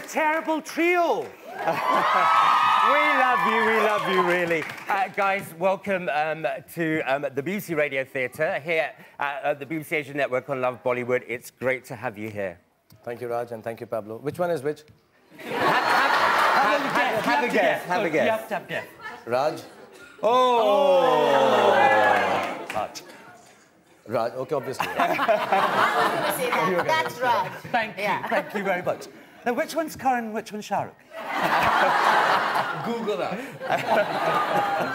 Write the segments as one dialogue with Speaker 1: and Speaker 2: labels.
Speaker 1: terrible trio. We love you, really. Guys, welcome to the BBC Radio Theatre here at the BBC Asian Network on Love Bollywood. It's great to have you here.
Speaker 2: Thank you, Raj, and thank you, Pablo. Which one is which?
Speaker 1: Have a guess.
Speaker 3: You have to have guess.
Speaker 2: Raj?
Speaker 1: Oh!
Speaker 2: Raj, okay, obviously.
Speaker 4: I was going to say that. That's Raj.
Speaker 3: Thank you very much. Now, which one's Karan, which one's Shahrukh?
Speaker 5: Google that.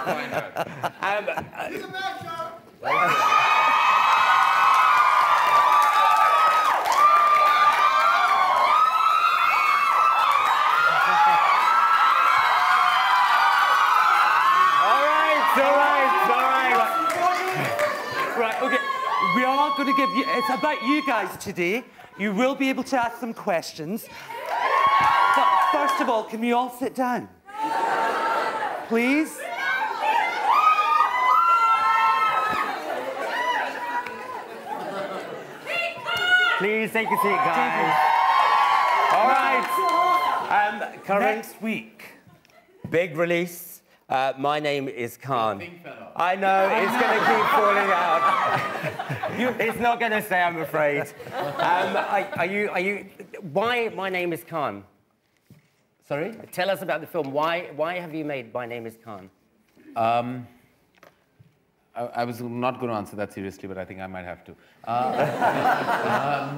Speaker 5: Find out.
Speaker 4: He's a man, Shahrukh.
Speaker 3: Right, okay. We are going to give you... It's about you guys today. You will be able to ask some questions. But first of all, can we all sit down? Please?
Speaker 1: Please take a seat, guys. All right. Karan,
Speaker 3: Next week.
Speaker 1: big release. My name is Khan. I know, it's going to keep falling out. It's not going to stay, I'm afraid. Why My Name is Khan?
Speaker 5: Sorry?
Speaker 1: Tell us about the film. Why have you made My Name is Khan?
Speaker 5: I was not going to answer that seriously, but I think I might have to.
Speaker 4: Well,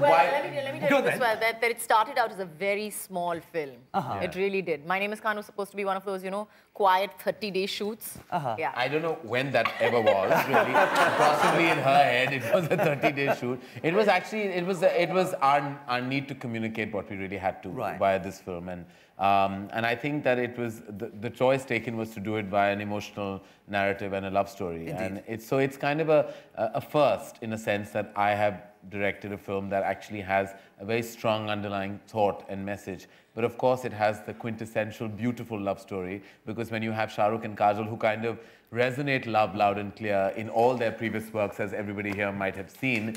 Speaker 4: let me tell you this well, that it started out as a very small film. It really did. My Name is Khan was supposed to be one of those, you know, quiet 30-day shoots. Yeah.
Speaker 5: I don't know when that ever was, really. Possibly in her head, it was a 30-day shoot. It was actually, it was our need to communicate what we really had to via this film. And I think that it was, the choice taken was to do it by an emotional narrative and a love story.
Speaker 3: Indeed.
Speaker 5: And so it's kind of a first, in a sense, that I have directed a film that actually has a very strong underlying thought and message. But of course, it has the quintessential beautiful love story, because when you have Shahrukh and Kajol, who kind of resonate love loud and clear in all their previous works, as everybody here might have seen, and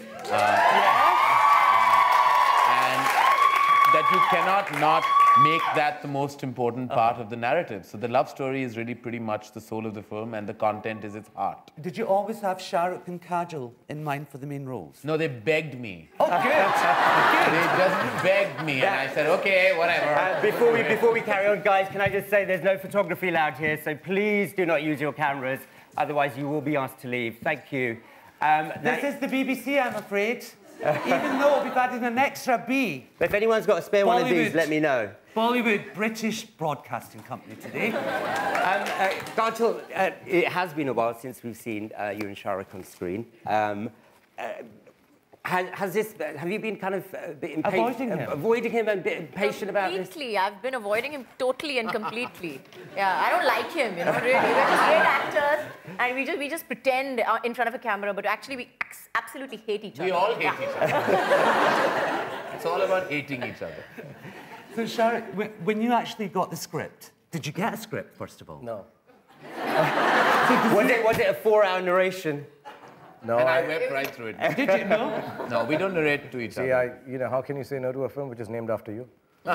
Speaker 5: that you cannot not make that the most important part of the narrative. So the love story is really pretty much the soul of the film, and the content is its heart.
Speaker 3: Did you always have Shahrukh and Kajol in mind for the main roles?
Speaker 5: No, they begged me.
Speaker 3: Oh, good.
Speaker 5: They just begged me, and I said, okay, whatever.
Speaker 1: Before we carry on, guys, can I just say there's no photography allowed here, so please do not use your cameras, otherwise you will be asked to leave. Thank you.
Speaker 3: This is the BBC, I'm afraid. Even though we've added an extra B.
Speaker 1: If anyone's got a spare one of these, let me know.
Speaker 3: Bollywood, British Broadcasting Company today.
Speaker 1: Kajol, it has been a while since we've seen you and Shahrukh on screen. Have you been kind of a bit impatient? Avoiding him and a bit impatient about this?
Speaker 4: Completely. I've been avoiding him totally and completely. Yeah, I don't like him, you know, really. We're just great actors, and we just pretend in front of a camera, but actually we absolutely hate each other.
Speaker 5: We all hate each other. It's all about hating each other.
Speaker 3: So, Shahrukh, when you actually got the script, did you get a script, first of all?
Speaker 2: No.
Speaker 1: Was it a 4-hour narration?
Speaker 2: No,
Speaker 5: and I wept right through it.
Speaker 3: Did you? No?
Speaker 5: No, we don't narrate to each other.
Speaker 2: You know, how can you say no to a film which is named after you?
Speaker 4: You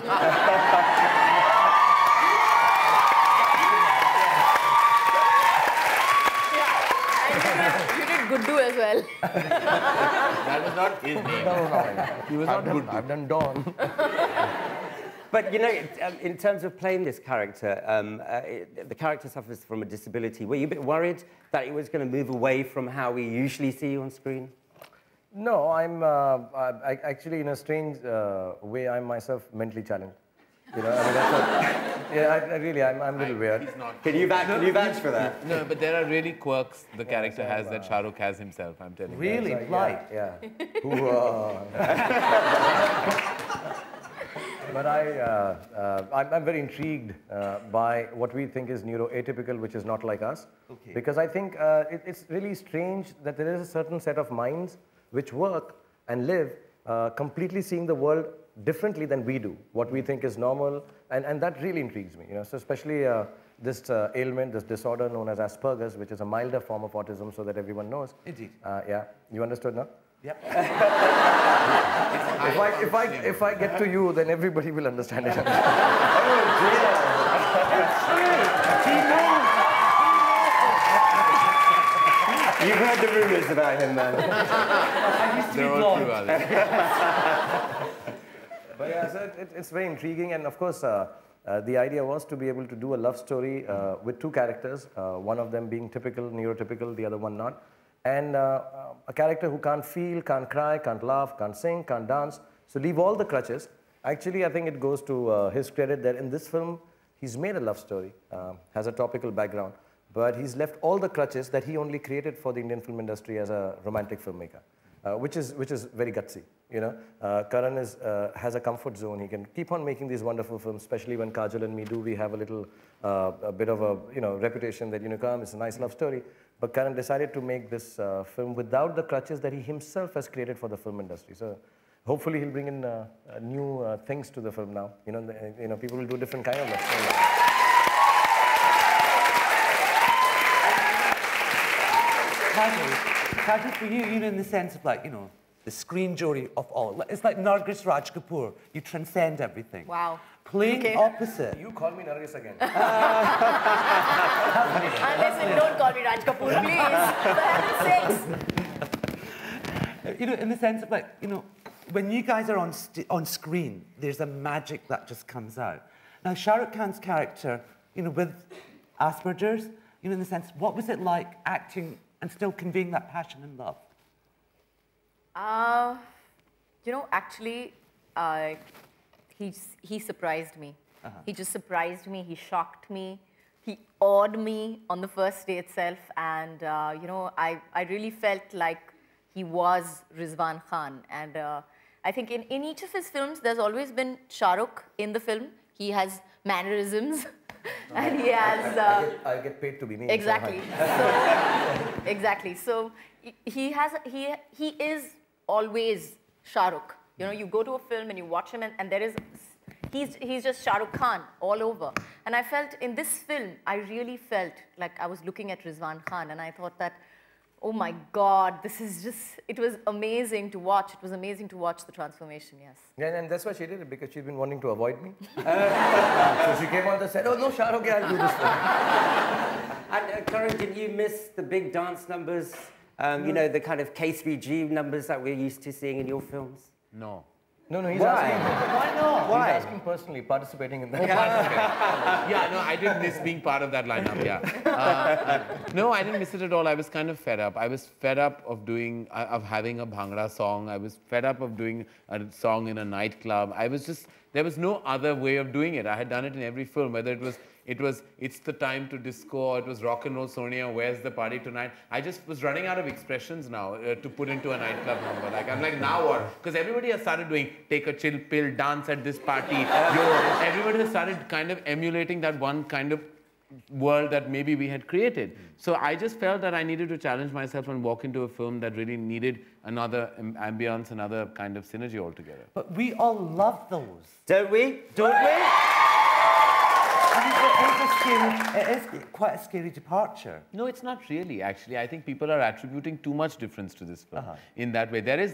Speaker 4: did Guddu as well.
Speaker 5: That was not his name.
Speaker 2: No.
Speaker 5: He was not good.
Speaker 2: I've done Dawn.
Speaker 1: But, you know, in terms of playing this character, the character suffers from a disability. Were you a bit worried that it was going to move away from how we usually see you on screen?
Speaker 2: No, I'm actually, in a strange way, I'm myself mentally challenged. You know, I mean, I'm a little weird.
Speaker 5: He's not.
Speaker 1: Can you vouch for that?
Speaker 5: No, but there are really quirks the character has that Shahrukh has himself, I'm telling you.
Speaker 3: Really? Like?
Speaker 2: Yeah. But I'm very intrigued by what we think is neuroatypical, which is not like us.
Speaker 3: Okay.
Speaker 2: Because I think it's really strange that there is a certain set of minds which work and live completely seeing the world differently than we do, what we think is normal, and that really intrigues me. You know, so especially this ailment, this disorder known as Asperger's, which is a milder form of autism, so that everyone knows.
Speaker 3: Indeed.
Speaker 2: Yeah, you understood now?
Speaker 3: Yep.
Speaker 2: If I get to you, then everybody will understand it.
Speaker 1: You've heard the rumours about him, man.
Speaker 3: I used to be blonde.
Speaker 2: But yeah, so it's very intriguing, and of course, the idea was to be able to do a love story with two characters, one of them being typical, neurotypical, the other one not. And a character who can't feel, can't cry, can't laugh, can't sing, can't dance. So leave all the crutches. Actually, I think it goes to his credit that in this film, he's made a love story, has a topical background, but he's left all the crutches that he only created for the Indian film industry as a romantic filmmaker, which is very gutsy. You know, Karan has a comfort zone. He can keep on making these wonderful films, especially when Kajol and me do. We have a little, a bit of a reputation that come, it's a nice love story. But Karan decided to make this film without the crutches that he himself has created for the film industry. So hopefully he'll bring in new things to the film now. People will do different kind of love stories.
Speaker 3: Kajol, for you, in the sense of like, the screen jury of all. It's like Nargis Raj Kapoor. You transcend everything.
Speaker 4: Wow.
Speaker 3: Playing opposite.
Speaker 2: You call me Nargis again.
Speaker 4: Listen, don't call me Raj Kapoor, please. For heaven's sakes.
Speaker 3: In the sense of like, when you guys are on screen, there's a magic that just comes out. Now, Shahrukh Khan's character, with Asperger's, in the sense, what was it like acting and still conveying that passion and love?
Speaker 4: Actually, he surprised me. He just surprised me. He shocked me. He awed me on the first day itself. And, I really felt like he was Rizwan Khan. And I think in each of his films, there's always been Shahrukh in the film. He has mannerisms. And he has...
Speaker 2: I get paid to be me.
Speaker 4: Exactly. Exactly. So he is always Shahrukh. You go to a film and you watch him and he's just Shahrukh Khan all over. And I felt in this film, I really felt like I was looking at Rizwan Khan, and I thought that, oh my God, it was amazing to watch. It was amazing to watch the transformation, yes.
Speaker 2: Yeah, and that's why she did it, because she'd been wanting to avoid me. So she came on the set, oh no, Shahrukh, I'll do this film.
Speaker 1: And Karan, did you miss the big dance numbers? The kind of K3G numbers that we're used to seeing in your films?
Speaker 5: No.
Speaker 2: No, he's
Speaker 1: Why?
Speaker 2: asking.
Speaker 1: Why not? Why?
Speaker 2: He's asking personally, participating in that.
Speaker 5: Yeah, no, I didn't miss being part of that lineup, yeah. No, I didn't miss it at all. I was kind of fed up. I was fed up of having a Bhangra song. I was fed up of doing a song in a nightclub. There was no other way of doing it. I had done it in every film, whether it was It's the Time to Disco, or it was Rock and Roll Sonia, Where's the Party Tonight. I just was running out of expressions now to put into a nightclub number. I'm like, now what? Because everybody has started doing take a chill pill, dance at this party. Everybody has started kind of emulating that one kind of world that maybe we had created. So I just felt that I needed to challenge myself and walk into a film that really needed another ambience, another kind of synergy altogether.
Speaker 3: But we all love those.
Speaker 1: Don't we? Don't we?
Speaker 3: It is quite a scary departure.
Speaker 5: No, it's not really, actually. I think people are attributing too much difference to this film in that way. There is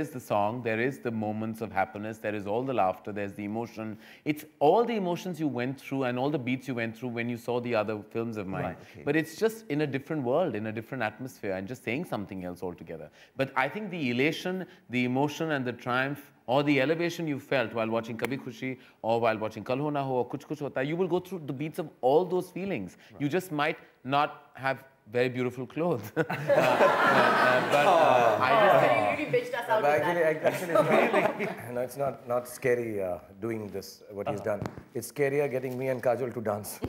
Speaker 5: the song, there is the moments of happiness, there is all the laughter, there's the emotion. It's all the emotions you went through and all the beats you went through when you saw the other films of mine. Right, okay. But it's just in a different world, in a different atmosphere, and just saying something else altogether. But I think the elation, the emotion and the triumph, or the elevation you felt while watching Kabhi Khushi or while watching Kal Ho Na Ho or Kuch Kuch Hota, you will go through the beats of all those feelings. Right. You just might not have very beautiful clothes. I just think...
Speaker 4: You really bitched us out
Speaker 2: Actually, it's not scary doing this, what he's done. It's scarier getting me and Kajol to dance.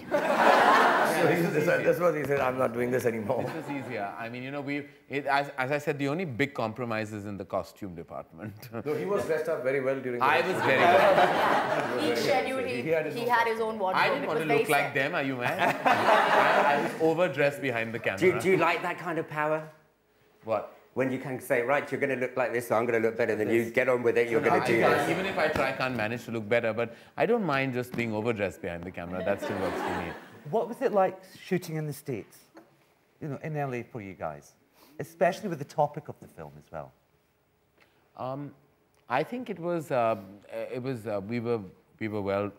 Speaker 2: So that's what he said, I'm not doing this anymore.
Speaker 5: This was easier. I mean, as I said, the only big compromise is in the costume department.
Speaker 2: No, he was dressed up very well during the...
Speaker 5: I was very well.
Speaker 4: Each schedule, he had his own wardrobe.
Speaker 5: I didn't want to look like them, are you mad? I was overdressed behind the camera.
Speaker 1: Do you like that kind of power?
Speaker 5: What?
Speaker 1: When you can say, right, you're going to look like this, so I'm going to look better than you. Get on with it, you're going to do this.
Speaker 5: Even if I try, I can't manage to look better, but I don't mind just being overdressed behind the camera. That still works for me.
Speaker 3: What was it like shooting in the States, in LA for you guys? Especially with the topic of the film as well.
Speaker 5: I think it was we were well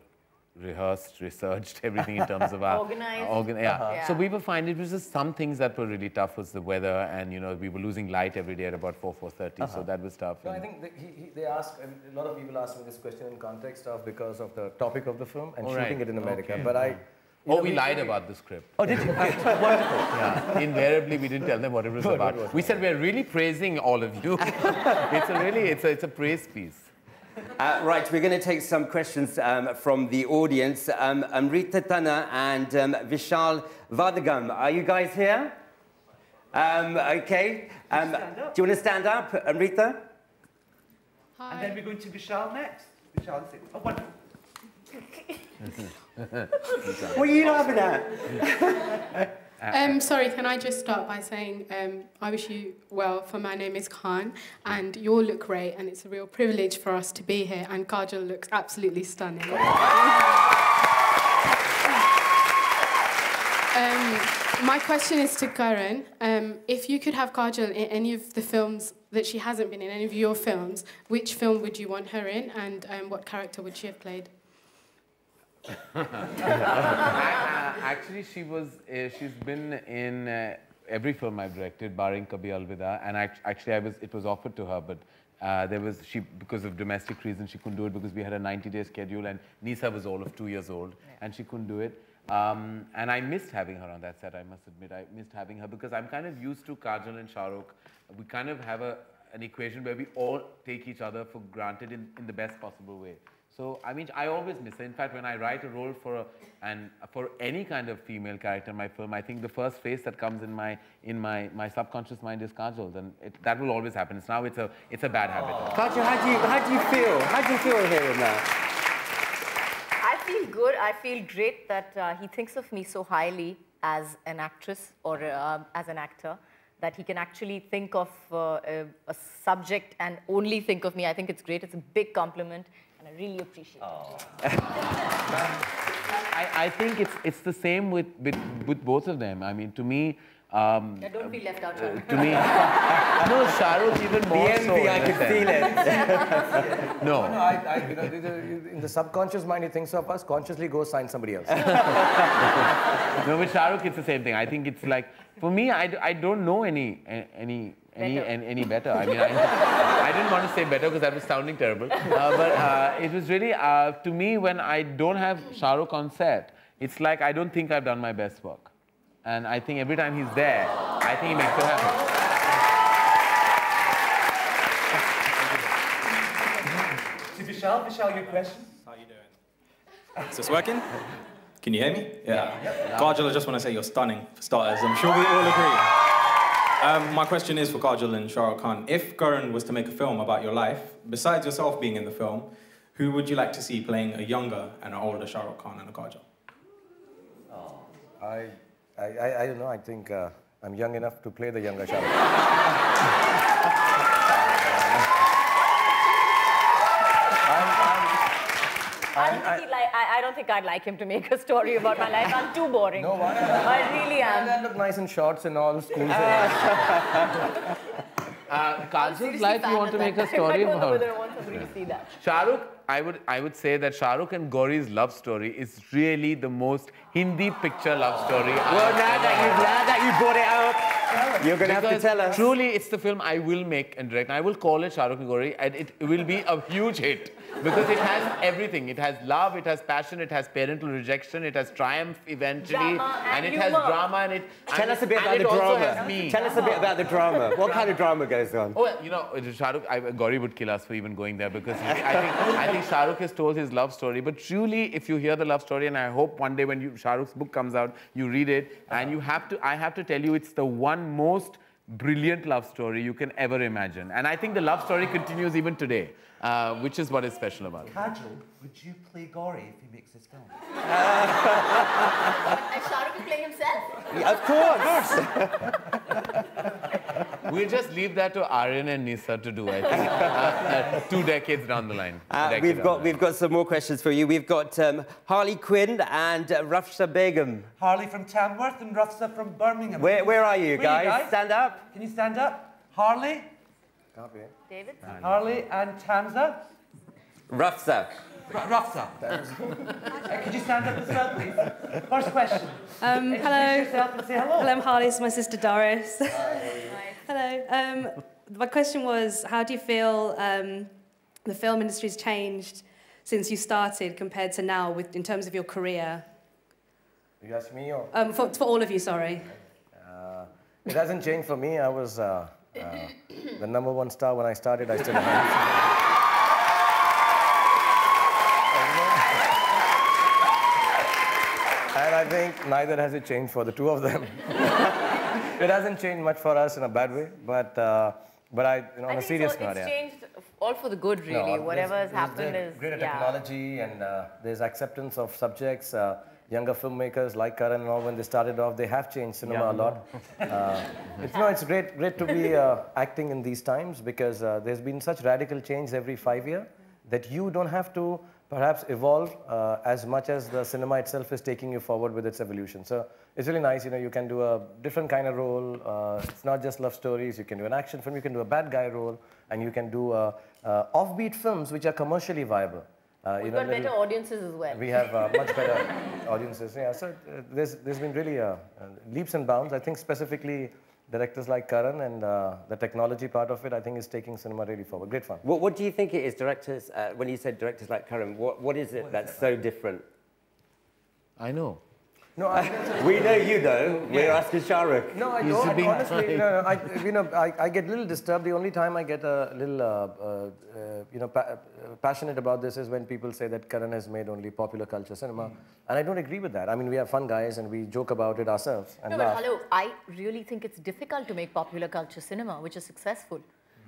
Speaker 5: rehearsed, researched, everything in terms of our
Speaker 4: organized.
Speaker 5: yeah. So we were fine. It was just some things that were really tough was the weather, and you know we were losing light every day at about 4:30, so that was tough.
Speaker 2: No, I think they ask, and a lot of people ask me this question in context of because of the topic of the film and shooting it in America.
Speaker 5: Okay.
Speaker 2: But
Speaker 5: we lied about the script.
Speaker 3: Oh, did you? Wonderful.
Speaker 5: Yeah. Invariably, we didn't tell them what it was about. We said we're really praising all of you. it's a praise piece.
Speaker 1: Right, we're going to take some questions from the audience. Amrita Tana and Vishal Vadagam, are you guys here? Okay. Do you want to stand up, Amrita?
Speaker 3: Hi. And then we're going to Vishal next. Vishal, oh, wonderful.
Speaker 1: What are you laughing at?
Speaker 6: Sorry, can I just start by saying I wish you well, for my name is Khan, and you all look great, and it's a real privilege for us to be here, and Kajol looks absolutely stunning. My question is to Karan. If you could have Kajol in any of the films that she hasn't been in, any of your films, which film would you want her in, and what character would she have played?
Speaker 5: Actually, she's been in every film I've directed, barring Kabhi Alvida, and it was offered to her, but because of domestic reasons, she couldn't do it because we had a 90-day schedule, and Nisa was all of 2 years old, and she couldn't do it. And I missed having her on that set, I must admit. I missed having her because I'm kind of used to Kajol and Shahrukh. We kind of have an equation where we all take each other for granted in the best possible way. So, I mean, I always miss her. In fact, when I write a role for any kind of female character in my film, I think the first face that comes in my subconscious mind is Kajol. Then that will always happen. Now it's a bad habit.
Speaker 1: Kajol, how do you feel? How do you feel hearing that?
Speaker 4: I feel good. I feel great that he thinks of me so highly as an actress or as an actor, that he can actually think of a subject and only think of me. I think it's great. It's a big compliment. I really appreciate it.
Speaker 5: I think it's the same with both of them. I mean, to me...
Speaker 4: yeah, don't be left out.
Speaker 5: To me... No, Shahrukh even more so.
Speaker 1: The envy, I could feel it.
Speaker 5: No.
Speaker 2: in the subconscious mind, he thinks of us, consciously goes sign somebody else.
Speaker 5: No, with Shahrukh, it's the same thing. I think it's like... For me, I don't know any better. I mean, I didn't want to say better because that was sounding terrible. But it was really, to me, when I don't have Shahrukh on set, it's like I don't think I've done my best work. And I think every time he's there, I think he makes it happen.
Speaker 3: Vishal, your question?
Speaker 7: How are you doing? Is this working? Can you hear me? Yeah. Kajol, I just want to say you're stunning, for starters. I'm sure we all agree. My question is for Kajol and Shahrukh Khan. If Karan was to make a film about your life, besides yourself being in the film, who would you like to see playing a younger and an older Shahrukh Khan and a Kajol?
Speaker 2: I don't know. I think I'm young enough to play the younger Shahrukh.
Speaker 4: I don't think I'd like him to make a story about my life. I'm too boring.
Speaker 2: No, why not?
Speaker 4: I really am.
Speaker 2: I look nice in shorts and all, schools.
Speaker 5: Kajol's life, you want to make a story about?
Speaker 4: I don't know whether I want somebody to see that.
Speaker 5: Shahrukh, I would say that Shahrukh and Gauri's love story is really the most Hindi picture love story.
Speaker 1: Well, now that you brought it up, you're going to have to tell us.
Speaker 5: Truly, it's the film I will make and direct. I will call it Shahrukh and Gauri, and it will be a huge hit. Because it has everything. It has love, it has passion, it has parental rejection, it has triumph eventually,
Speaker 4: and
Speaker 5: it
Speaker 4: humor.
Speaker 5: has drama, and
Speaker 1: Tell us a bit about the drama. Tell us a bit about the drama. What kind of drama goes on?
Speaker 5: Oh, well, you know, Shahrukh, Gauri would kill us for even going there because I think Shahrukh has told his love story. But truly, if you hear the love story, and I hope one day when Shahrukh's book comes out, you read it, and I have to tell you, it's the one most brilliant love story you can ever imagine. And I think the love story continues even today, which is what is special about it.
Speaker 3: Kajol, would you play Gauri if he makes this film?
Speaker 4: And Shahrukh will play himself?
Speaker 1: Yeah, of course.
Speaker 5: We'll just leave that to Aryan and Nisa to do, I think. 2 decades down the line.
Speaker 1: We've got some more questions for you. We've got Harley Quinn and Rafsa Begum.
Speaker 3: Harley from Tamworth and Rafsa from Birmingham.
Speaker 1: Where are you guys? Stand up.
Speaker 3: Can you stand up? Harley?
Speaker 4: David?
Speaker 3: Harley and Tamza?
Speaker 1: Rafsa.
Speaker 3: Rafsa. Could you stand up as well, please? First question.
Speaker 8: Hello.
Speaker 3: Introduce yourself and say hello.
Speaker 8: Hello, I'm Harley. This is my sister Doris. Hello. My question was, how do you feel the film industry's changed since you started compared to now in terms of your career?
Speaker 2: You ask me or?
Speaker 8: For all of you, sorry.
Speaker 2: It hasn't changed for me. I was the #1 star when I started. I still am. And I think neither has it changed for the two of them. It hasn't changed much for us in a bad way, but on a serious note,
Speaker 4: it's changed all for the good, really. Whatever has happened is
Speaker 2: greater technology, and there's acceptance of subjects. Younger filmmakers like Karan and all, when they started off, they have changed cinema a lot. It's great to be acting in these times, because there's been such radical change every 5 years that you don't have to perhaps evolve as much as the cinema itself is taking you forward with its evolution. So it's really nice, you can do a different kind of role. It's not just love stories. You can do an action film, you can do a bad guy role, and you can do offbeat films which are commercially viable.
Speaker 4: We've got better audiences as well.
Speaker 2: We have much better audiences. Yeah, so there's been really leaps and bounds. I think specifically directors like Karan and the technology part of it, I think, is taking cinema really forward. Great fun.
Speaker 1: What do you think it is, directors, when you said directors like Karan, what is it that's so different?
Speaker 5: I know.
Speaker 2: No,
Speaker 1: we know you, though. We're asking Shahrukh.
Speaker 2: No, I don't. Honestly, I get a little disturbed. The only time I get a little, passionate about this is when people say that Karan has made only popular culture cinema. And I don't agree with that. I mean, we are fun guys and we joke about it ourselves. And
Speaker 4: but hello, I really think it's difficult to make popular culture cinema, which is successful.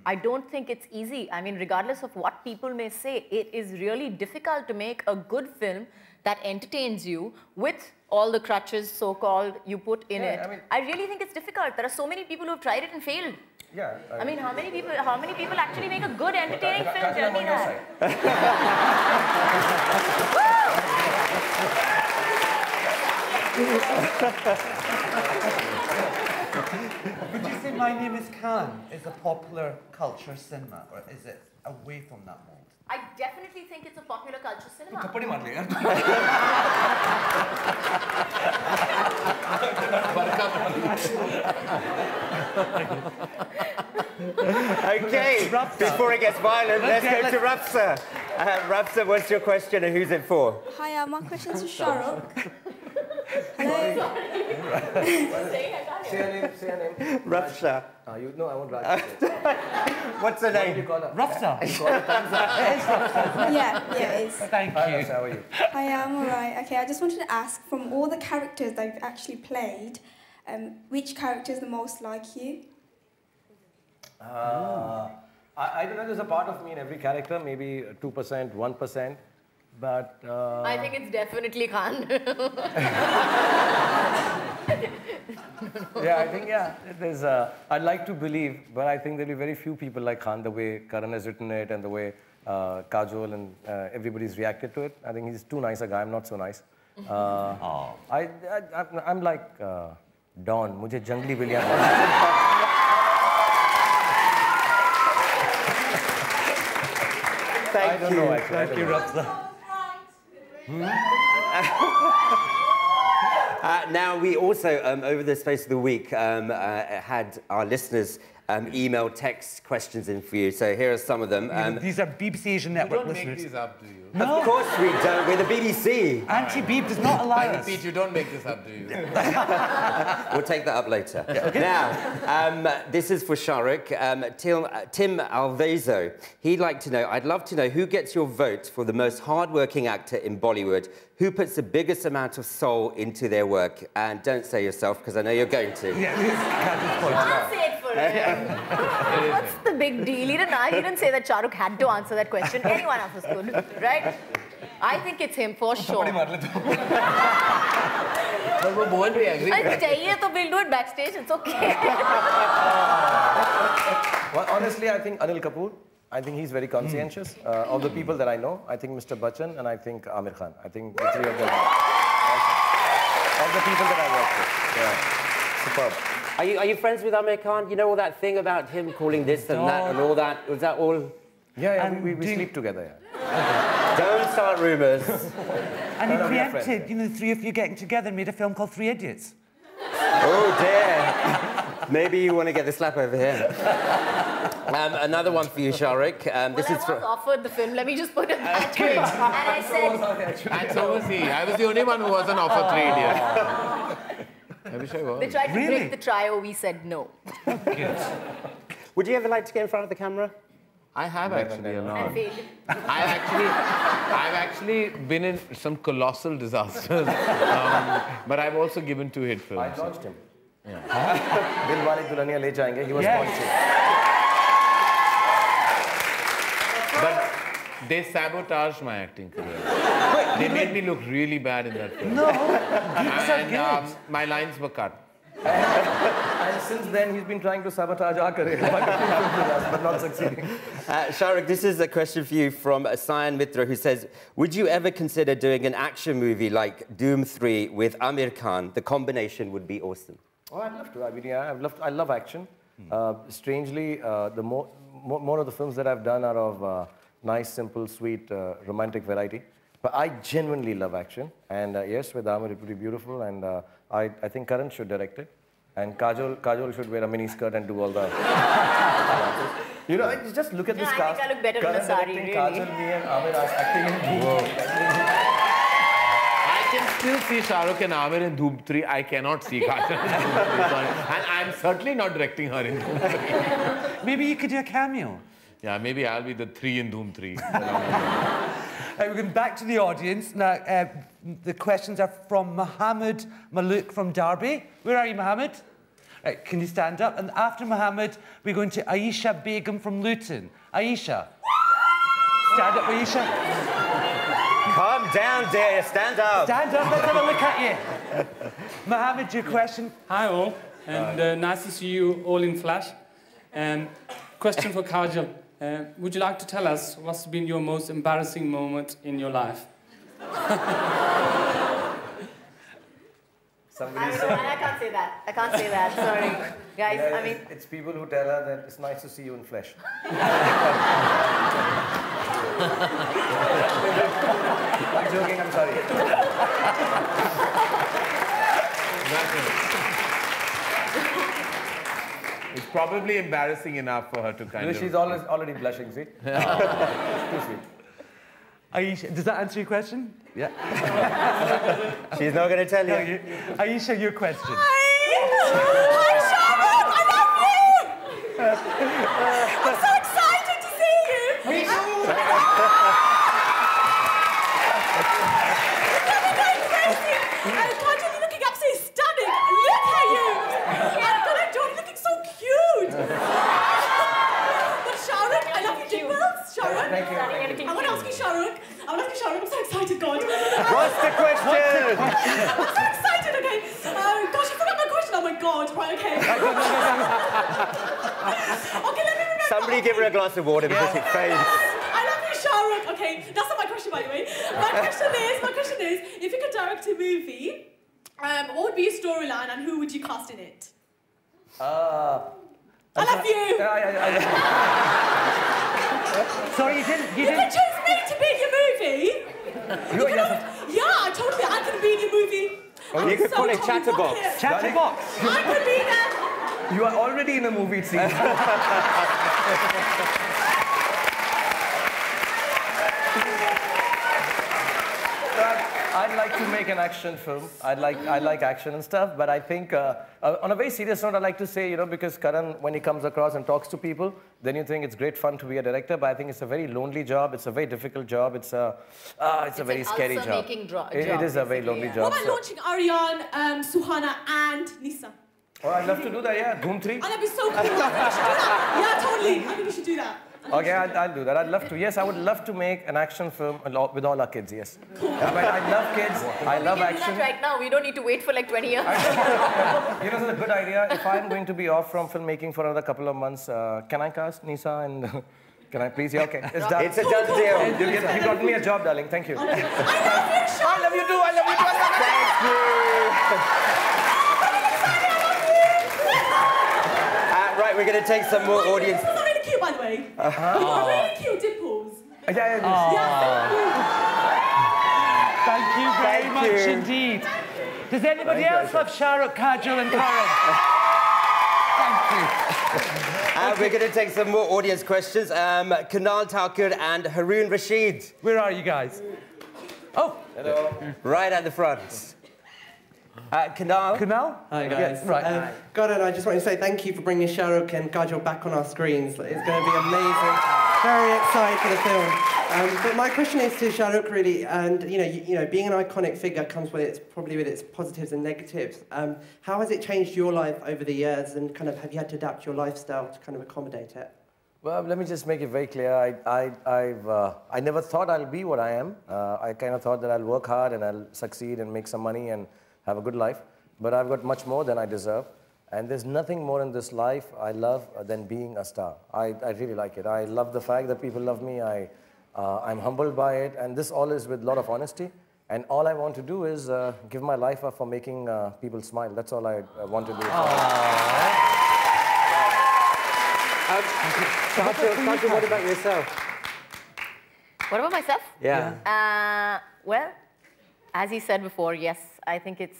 Speaker 4: I don't think it's easy. I mean, regardless of what people may say, it is really difficult to make a good film that entertains you with all the crutches, so-called, you put in it. I really think it's difficult. There are so many people who have tried it and failed.
Speaker 2: Yeah.
Speaker 4: I mean, how many people actually make a good, entertaining film? Tell me that.
Speaker 3: Would you say My Name is Khan is a popular culture cinema, or is it away from that mold?
Speaker 4: I definitely think it's a popular culture cinema.
Speaker 1: Okay, before it gets violent, let's go to Rafsa. Rafsa, what's your question and who's it for?
Speaker 9: Hi, my question's for Shahrukh. Hello.
Speaker 2: Say her name.
Speaker 1: Rafsa.
Speaker 2: No, I won't Raj.
Speaker 1: What's her name?
Speaker 3: Rafsa.
Speaker 9: Yeah, it is.
Speaker 3: Thank you.
Speaker 2: Hi, Rafsa, how are you?
Speaker 9: Hi, I'm all right. Okay, I just wanted to ask, from all the characters that you've actually played, which character is the most like you?
Speaker 2: I don't know, there's a part of me in every character, maybe 2%, 1%, but...
Speaker 4: I think it's definitely Khan.
Speaker 2: Yeah, I think, there's... I'd like to believe, but I think there'll be very few people like Khan, the way Karan has written it and the way Kajol and everybody's reacted to it. I think he's too nice a guy, I'm not so nice. I'm like Dawn, mujhe jungli billion.
Speaker 1: Thank
Speaker 2: I don't know, actually.
Speaker 3: Thank you, Rafsa.
Speaker 1: Now, we also, over the space of the week, had our listeners email, text questions in for you. So here are some of them.
Speaker 3: These are BBC Asian Network listeners.
Speaker 5: You don't make these up, do you?
Speaker 1: No. Of course we don't. We're the BBC.
Speaker 3: Anti-beep does not allow us.
Speaker 5: Pete, you don't make this up, do you?
Speaker 1: We'll take that up later. Okay. Now, this is for Shahrukh. Tim Alvezo. He'd like to know, I'd love to know, who gets your vote for the most hard-working actor in Bollywood? Who puts the biggest amount of soul into their work? And don't say yourself, because I know you're going to.
Speaker 4: I'll say it for him. What's the big deal? He didn't say that Shahrukh had to answer that question. Anyone else could, right? I think it's him for sure.
Speaker 5: But we won't be angry.
Speaker 4: We'll do it backstage. It's okay.
Speaker 2: Well, honestly, I think Anil Kapoor. I think he's very conscientious. Of the people that I know, I think Mr. Bachchan and I think Amir Khan. I think the three of them are awesome. Of the people that I work with. Yeah. Superb.
Speaker 1: Are you friends with Amir Khan? You know all that thing about him calling this and that and all that? Was that all?
Speaker 2: Yeah, we sleep together, yeah.
Speaker 1: Don't start rumours.
Speaker 3: And he preempted, you know, the three of you getting together and made a film called Three Idiots.
Speaker 1: Oh, dear. Maybe you want to get the slap over here. Another one for you, Shahrukh. This is
Speaker 4: I was offered the film, let me just put it that way. And I said...
Speaker 5: And so was he. I was the only one who wasn't offered Three Idiots. I wish I was.
Speaker 4: They tried to break the trio, we said no.
Speaker 3: Good.
Speaker 1: Would you ever like to get in front of the camera?
Speaker 5: I have actually a lot.
Speaker 4: And failed.
Speaker 5: I've actually been in some colossal disasters, but I've also given 2 hit films.
Speaker 2: I launched him. Yeah. Dil Wale Dulhaniya Le Jayenge. He was sponsored.
Speaker 5: But they sabotaged my acting career. They made me look really bad in that film.
Speaker 3: No.
Speaker 5: And my lines were cut.
Speaker 2: And since then, he's been trying to sabotage our career by making films with us, but not succeeding.
Speaker 1: Shahrukh, this is a question for you from Sayan Mitra, who says, would you ever consider doing an action movie like Doom 3 with Amir Khan? The combination would be awesome.
Speaker 2: Oh, I'd love to. I mean, yeah, I love action. Strangely, the more of the films that I've done are of nice, simple, sweet, romantic variety. But I genuinely love action. And yes, with Amir, it would be beautiful. And I think Karan should direct it. And Kajol should wear a mini skirt and do all the... You know, just look at this cast.
Speaker 4: I think I look better in a sari, really.
Speaker 2: Kajol, me and Amir are acting in Dhoom.
Speaker 5: I can still see Shahrukh and Amir in Dhoom 3. I cannot see Kajol in Dhoom 3. And I'm certainly not directing her in Dhoom 3.
Speaker 3: Maybe you could do a cameo.
Speaker 5: Yeah, maybe I'll be the 3 in Dhoom 3.
Speaker 3: We're going back to the audience. Now, the questions are from Mohammed Malouk from Derby. Where are you, Mohammed? Right, can you stand up? And after Mohammed, we're going to Aisha Begum from Luton. Aisha. Stand up, Aisha.
Speaker 1: Calm down, dear. Stand up.
Speaker 3: Stand up. Let's have a look at you. Mohammed, your question.
Speaker 10: Hi, all. And nice to see you all in flash. Question for Kajol. Would you like to tell us what's been your most embarrassing moment in your life?
Speaker 4: I can't say that. I can't say that. Sorry. Guys,
Speaker 2: Yeah,
Speaker 4: I mean...
Speaker 2: It's people who tell her that it's nice to see you in flesh. I'm joking, I'm sorry.
Speaker 5: It's probably embarrassing enough for her to kind of...
Speaker 2: She's already blushing, see? Too sweet.
Speaker 3: Aisha, does that answer your question? Yeah.
Speaker 1: She's not going to tell you.
Speaker 3: Aisha, your question.
Speaker 11: Hi, Shahrukh! I love you! I'm so excited to see you! Me too! Kajol, you're looking absolutely stunning! Look at you! And Karanjjohar, you're looking so cute! But Shahrukh, I love your dimples, Shahrukh.
Speaker 2: Thank you.
Speaker 11: I want to ask you, Shahrukh. I'm so excited, God.
Speaker 1: What's the question?
Speaker 11: I'm so excited, okay. Gosh, I forgot my question. Oh my God, right, okay. Okay, let me remember.
Speaker 1: Somebody give her a glass of water because it fades.
Speaker 11: I love you, Shahrukh. Okay, that's not my question, by the way. My question is, if you could direct a movie, what would be your storyline and who would you cast in it? I love you.
Speaker 3: Sorry, you didn't...
Speaker 11: You can choose me to be in your movie. Yeah, totally. I can be in your movie.
Speaker 1: Oh, you could call it Chatterbox.
Speaker 3: Chatterbox.
Speaker 11: I could be there.
Speaker 2: You are already in a movie scene. I'd like to make an action film. I like action and stuff, but I think on a very serious note, I'd like to say, you know, because Karan, when he comes across and talks to people, then you think it's great fun to be a director, but I think it's a very lonely job. It's a very difficult job. It's a very scary job. It is a very lonely job.
Speaker 11: What about launching Aryan, Suhana, and Nisa?
Speaker 2: Oh, I'd love to do that, yeah. Dhoom 3.
Speaker 11: And that'd be so cool. I think we should do that. Yeah, totally. I think we should do that.
Speaker 2: Okay, I'll do that. I'd love to. Yes, I would love to make an action film with all our kids, yes. Cool. I love kids. I love action.
Speaker 4: We can do that right now. We don't need to wait for like 20 years.
Speaker 2: You know, it's a good idea. If I'm going to be off from filmmaking for another couple of months, can I cast Nisa and... Can I please? Yeah, okay. It's done.
Speaker 1: It's a done deal.
Speaker 2: You got me a job, darling. Thank you.
Speaker 11: I love you, Shahrukh.
Speaker 2: I love you too. I love you too.
Speaker 1: Thank you. we're going to take some more audience.
Speaker 11: This is really cute, by the way. You've got really cute dimples.
Speaker 2: Yeah,
Speaker 3: Thank you very much indeed. Does anybody else love Shahrukh, Kajol and Karan? Thank you.
Speaker 1: We're going to take some more audience questions. Kunal Thakur and Haroon Rashid.
Speaker 3: Where are you guys? Oh.
Speaker 1: Hello. Right at the front. Kunal?
Speaker 12: Hi, guys.
Speaker 3: Yes, right.
Speaker 12: Karan, I just want to say thank you for bringing Shahrukh and Kajol back on our screens. It's going to be amazing. Very excited for the film. But my question is to Shahrukh, really, and you know, being an iconic figure comes with its positives and negatives. How has it changed your life over the years, and kind of have you had to adapt your lifestyle to kind of accommodate it?
Speaker 2: Well, let me just make it very clear. I never thought I'll be what I am. I kind of thought that I'll work hard and I'll succeed and make some money and have a good life. But I've got much more than I deserve. And there's nothing more in this life I love than being a star. I really like it. I love the fact that people love me. I'm humbled by it. And this all is with a lot of honesty. And all I want to do is give my life up for making people smile. That's all I want to do.
Speaker 1: Kajol, what about yourself?
Speaker 4: What about myself?
Speaker 1: Yeah.
Speaker 4: Well, as he said before, yes, I think it's...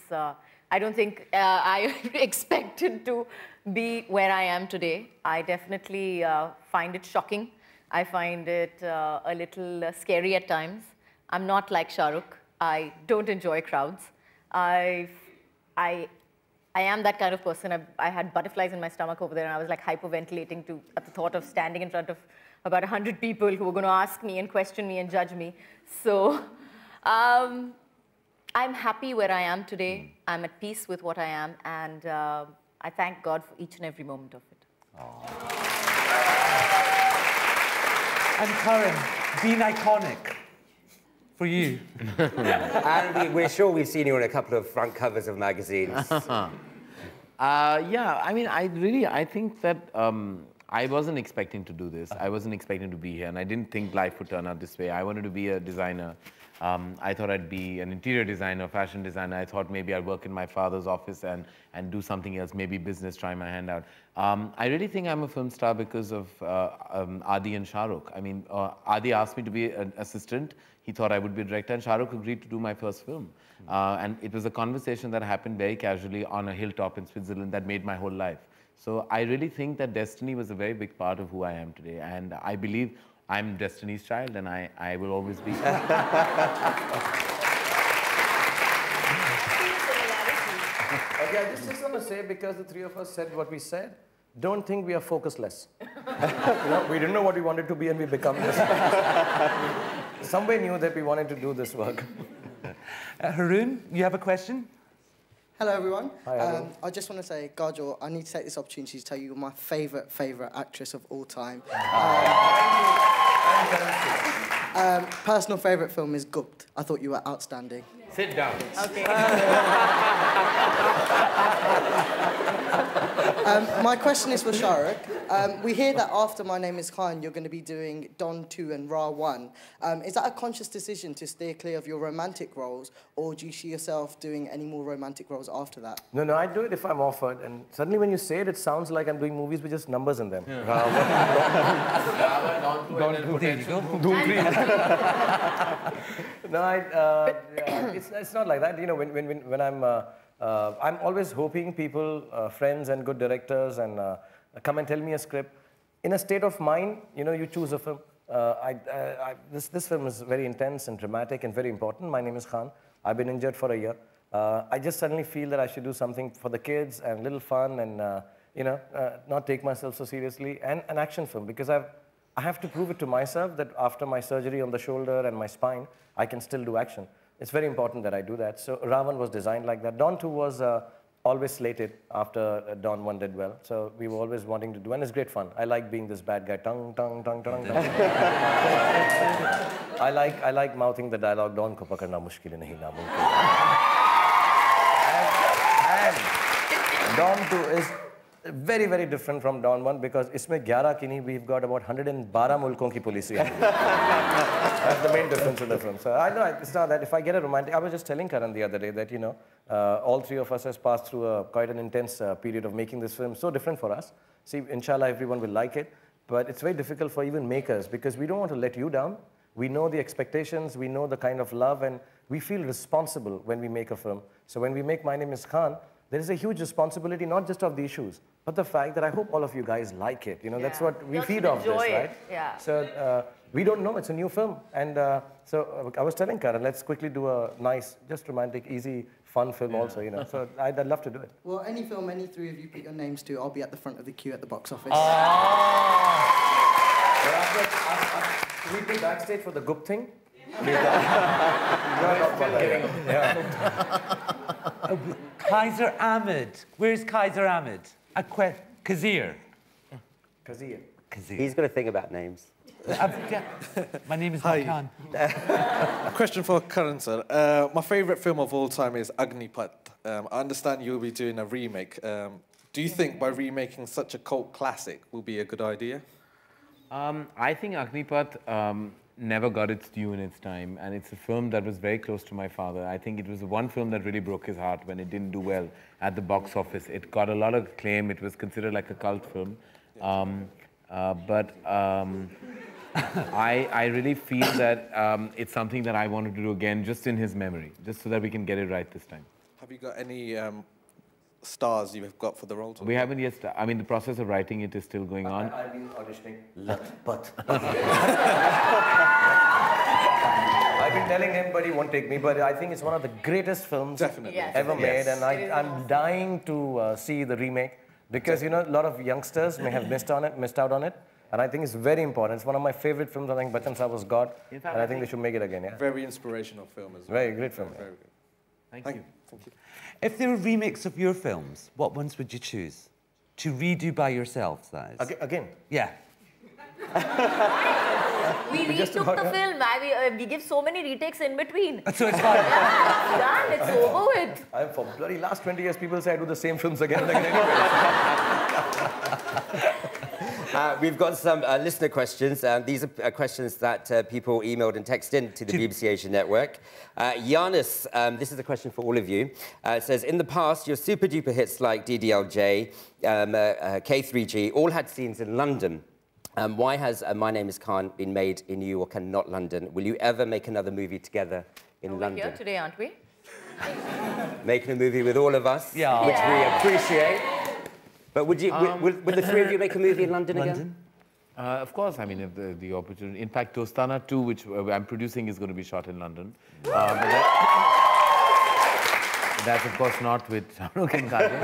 Speaker 4: I don't think I expected to be where I am today. I definitely find it shocking. I find it a little scary at times. I'm not like Shahrukh. I don't enjoy crowds. I am that kind of person. I had butterflies in my stomach over there, and I was like hyperventilating at the thought of standing in front of about 100 people who were going to ask me and question me and judge me. So I'm happy where I am today. I'm at peace with what I am, and I thank God for each and every moment of it.
Speaker 3: And Karan, being iconic for you.
Speaker 1: And we're sure we've seen you on a couple of front covers of magazines.
Speaker 5: Yeah, I mean, I think that I wasn't expecting to do this. I wasn't expecting to be here, and I didn't think life would turn out this way. I wanted to be a designer. I thought I'd be an interior designer, fashion designer. I thought maybe I'd work in my father's office and do something else, maybe business, try my hand out. I really think I'm a film star because of Adi and Shahrukh. I mean, Adi asked me to be an assistant. He thought I would be a director, and Shahrukh agreed to do my first film. And it was a conversation that happened very casually on a hilltop in Switzerland that made my whole life. So I really think that destiny was a very big part of who I am today. And I believe I'm Destiny's child, and I will always be.
Speaker 2: Okay, I just want to say, because the three of us said what we said, don't think we are focusless. We didn't know what we wanted to be, and we become this. Somebody knew that we wanted to do this work.
Speaker 3: Haroon, you have a question?
Speaker 13: Hello, everyone.
Speaker 2: Hi,
Speaker 13: I just want to say, Kajol, I need to take this opportunity to tell you you're my favourite actress of all time. Personal favourite film is Gupt. I thought you were outstanding.
Speaker 1: Sit down.
Speaker 4: Okay.
Speaker 13: My question is for Shahrukh. We hear that after My Name is Khan, you're going to be doing Don 2 and Ra 1. Is that a conscious decision to steer clear of your romantic roles, or do you see yourself doing any more romantic roles after that?
Speaker 2: No, I do it if I'm offered. And suddenly when you say it, it sounds like I'm doing movies with just numbers in them.
Speaker 5: There you go.
Speaker 2: No, it's not like that. You know, when I'm always hoping people, friends and good directors, and come and tell me a script. In a state of mind, you know, you choose a film. This film is very intense and dramatic and very important. My name is Khan. I've been injured for a year. I just suddenly feel that I should do something for the kids and a little fun and, you know, not take myself so seriously, and an action film, because I have to prove it to myself that after my surgery on the shoulder and my spine, I can still do action. It's very important that I do that. So Ravan was designed like that. Don 2 was always slated after Don 1 did well. So we were always wanting to do, and it's great fun. I like being this bad guy, tongue. I like mouthing the dialogue, Don ko pakarna mushkil nahi namumkin. And Don 2 is very, very different from Don 1, because isme 11 ki nahi, we've got about 112 mulkon ki police. That's the main difference in the film. So I know it's not that if I get a romantic, I was just telling Karan the other day that, you know, All three of us has passed through quite an intense period of making this film, so different for us. See, inshallah, everyone will like it, but it's very difficult for even makers because we don't want to let you down. We know the expectations, we know the kind of love, and we feel responsible when we make a film. So when we make My Name is Khan, there is a huge responsibility, not just of the issues, but the fact that I hope all of you guys like it. You know, that's what we feed off this, right?
Speaker 4: Yeah.
Speaker 2: So we don't know, it's a new film. And so I was telling Karan, let's quickly do a nice, just romantic, easy, fun film also, you know. So I'd love to do it.
Speaker 13: Well, any film any three of you put your names to, I'll be at the front of the queue at the box office.
Speaker 2: Can we go backstage for the Gup thing?
Speaker 3: Kaiser Ahmed. Where's Kaiser Ahmed? Kazir.
Speaker 2: Kazir.
Speaker 1: He's got a thing about names.
Speaker 3: My name is Khan.
Speaker 14: A question for Karan, sir. My favourite film of all time is Agnipath. I understand you'll be doing a remake. Do you think by remaking such a cult classic will be a good idea?
Speaker 5: I think Agnipath never got its due in its time, and it's a film that was very close to my father. I think it was the one film that really broke his heart when it didn't do well at the box office. It got a lot of acclaim. It was considered like a cult film. I really feel that it's something that I wanted to do again, just in his memory, just so that we can get it right this time.
Speaker 14: Have you got any stars you've got for the role?
Speaker 5: We haven't yet. I mean, the process of writing it is still going on.
Speaker 2: I've been auditioning, but I've been telling him, but he won't take me. But I think it's one of the greatest films ever made, and I'm dying to see the remake because you know a lot of youngsters may have missed out on it. And I think it's very important. It's one of my favorite films. I think Bachchan Saab was God, and I think they should make it again. Yeah.
Speaker 14: Very inspirational film as well.
Speaker 2: Very great film.
Speaker 14: Very good.
Speaker 5: Thank you.
Speaker 14: Thank you.
Speaker 3: If there were remakes of your films, what ones would you choose? To redo by yourselves, that is.
Speaker 2: Again?
Speaker 3: Yeah.
Speaker 4: We retook the film. We give so many retakes in between.
Speaker 3: So it's fine.
Speaker 4: Yeah, it's done. It's over with.
Speaker 2: For bloody last 20 years, people say I do the same films again and again anyway.
Speaker 1: We've got some listener questions. These are questions that people emailed and texted in to the BBC Asian Network. Giannis, this is a question for all of you. It says, in the past, your super-duper hits like DDLJ, K3G, all had scenes in London. Why has My Name is Khan been made in New York and not London? Will you ever make another movie together in London?
Speaker 4: We're here today, aren't we?
Speaker 1: Making a movie with all of us, which we appreciate. But would you, would the three of you make a movie in London again?
Speaker 5: Of course, I mean, if the opportunity. In fact, Dostana 2, which I'm producing, is going to be shot in London. That's, of course, not with Shahrukh Khan Kajol.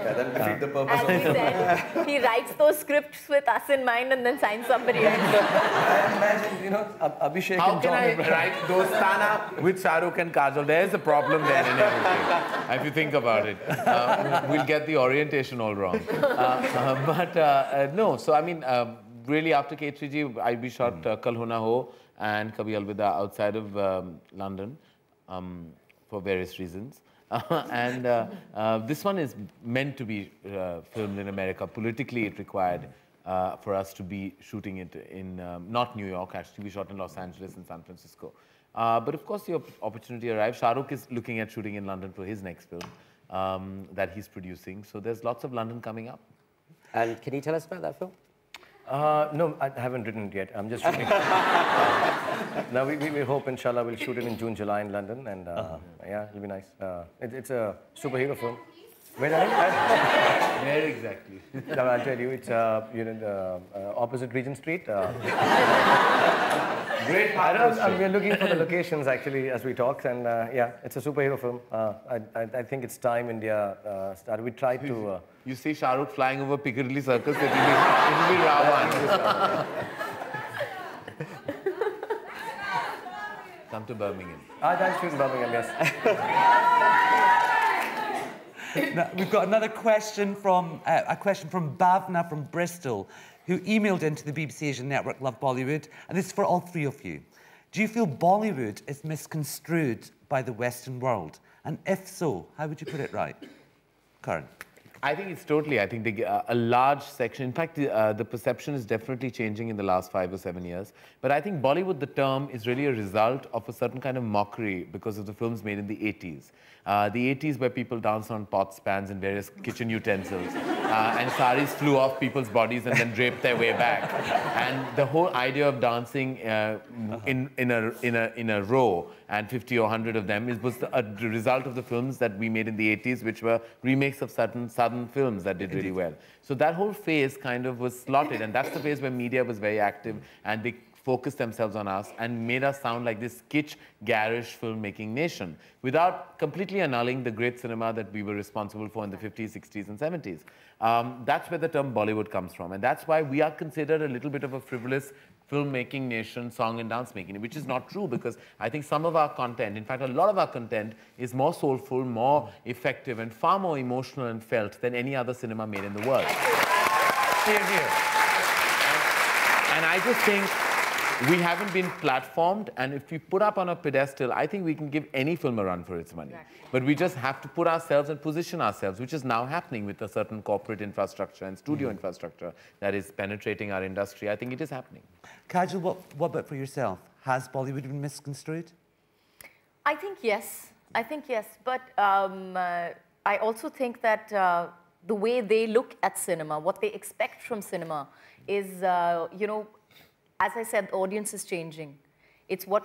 Speaker 2: That'll defeat the purpose.
Speaker 4: As he said, he writes those scripts with us in mind and then signs somebody else.
Speaker 2: I imagine, you know, Abhishek
Speaker 5: How
Speaker 2: and
Speaker 5: can
Speaker 2: John
Speaker 5: I
Speaker 2: Abraham.
Speaker 5: write Dostana with Shahrukh and Kajol? There's a problem there in everything, if you think about it. We'll get the orientation all wrong. No, so I mean, really after K3G, we shot Kal Ho Na Ho and Kabhi Alvida outside of London. For various reasons. This one is meant to be filmed in America. Politically, it required for us to be shooting it in, not New York, actually. We shot in Los Angeles and San Francisco. But of course, the opportunity arrived. Shahrukh is looking at shooting in London for his next film that he's producing. So there's lots of London coming up.
Speaker 1: And can you tell us about that film?
Speaker 2: No, I haven't written it yet. I'm just shooting. Now, we hope, inshallah, we'll shoot it in June, July in London. And yeah, it'll be nice. It's a superhero film. Where are you?
Speaker 5: Where exactly?
Speaker 2: No, I'll tell you. It's opposite Regent Street.
Speaker 5: Great.
Speaker 2: We're looking for the locations, actually, as we talk. And yeah, it's a superhero film. I think it's time India started. We tried to...
Speaker 5: You see Shahrukh flying over Piccadilly Circus, it'll be Ravan. Come to Birmingham.
Speaker 2: I'll shoot in Birmingham, yes.
Speaker 3: Now, we've got another question from Bhavna from Bristol, who emailed into the BBC Asian Network, Love Bollywood, and this is for all three of you. Do you feel Bollywood is misconstrued by the Western world? And if so, how would you put it right? Karan.
Speaker 5: I think it's totally, I think a large section, in fact, the perception is definitely changing in the last 5 or 7 years. But I think Bollywood, the term, is really a result of a certain kind of mockery because of the films made in the 80s. The 80s where people danced on pots, pans and various kitchen utensils. And saris flew off people's bodies and then draped their way back. And the whole idea of dancing in a row and 50 or 100 of them was a result of the films that we made in the 80s, which were remakes of certain southern films that did really well. So that whole phase kind of was slotted, and that's the phase where media was very active and they focused themselves on us and made us sound like this kitsch, garish filmmaking nation without completely annulling the great cinema that we were responsible for in the 50s, 60s and 70s. That's where the term Bollywood comes from, and that's why we are considered a little bit of a frivolous filmmaking nation, song and dance making, which is not true, because I think some of our content, in fact a lot of our content, is more soulful, more effective and far more emotional and felt than any other cinema made in the world. Here, here. And I just think we haven't been platformed, and if we put up on a pedestal, I think we can give any film a run for its money. Exactly. But we just have to put ourselves and position ourselves, which is now happening with a certain corporate infrastructure and studio infrastructure that is penetrating our industry. I think it is happening.
Speaker 3: Kajol, what about for yourself? Has Bollywood been misconstrued?
Speaker 4: I think yes. I think yes. But I also think that the way they look at cinema, what they expect from cinema is, you know, as I said, the audience is changing. It's what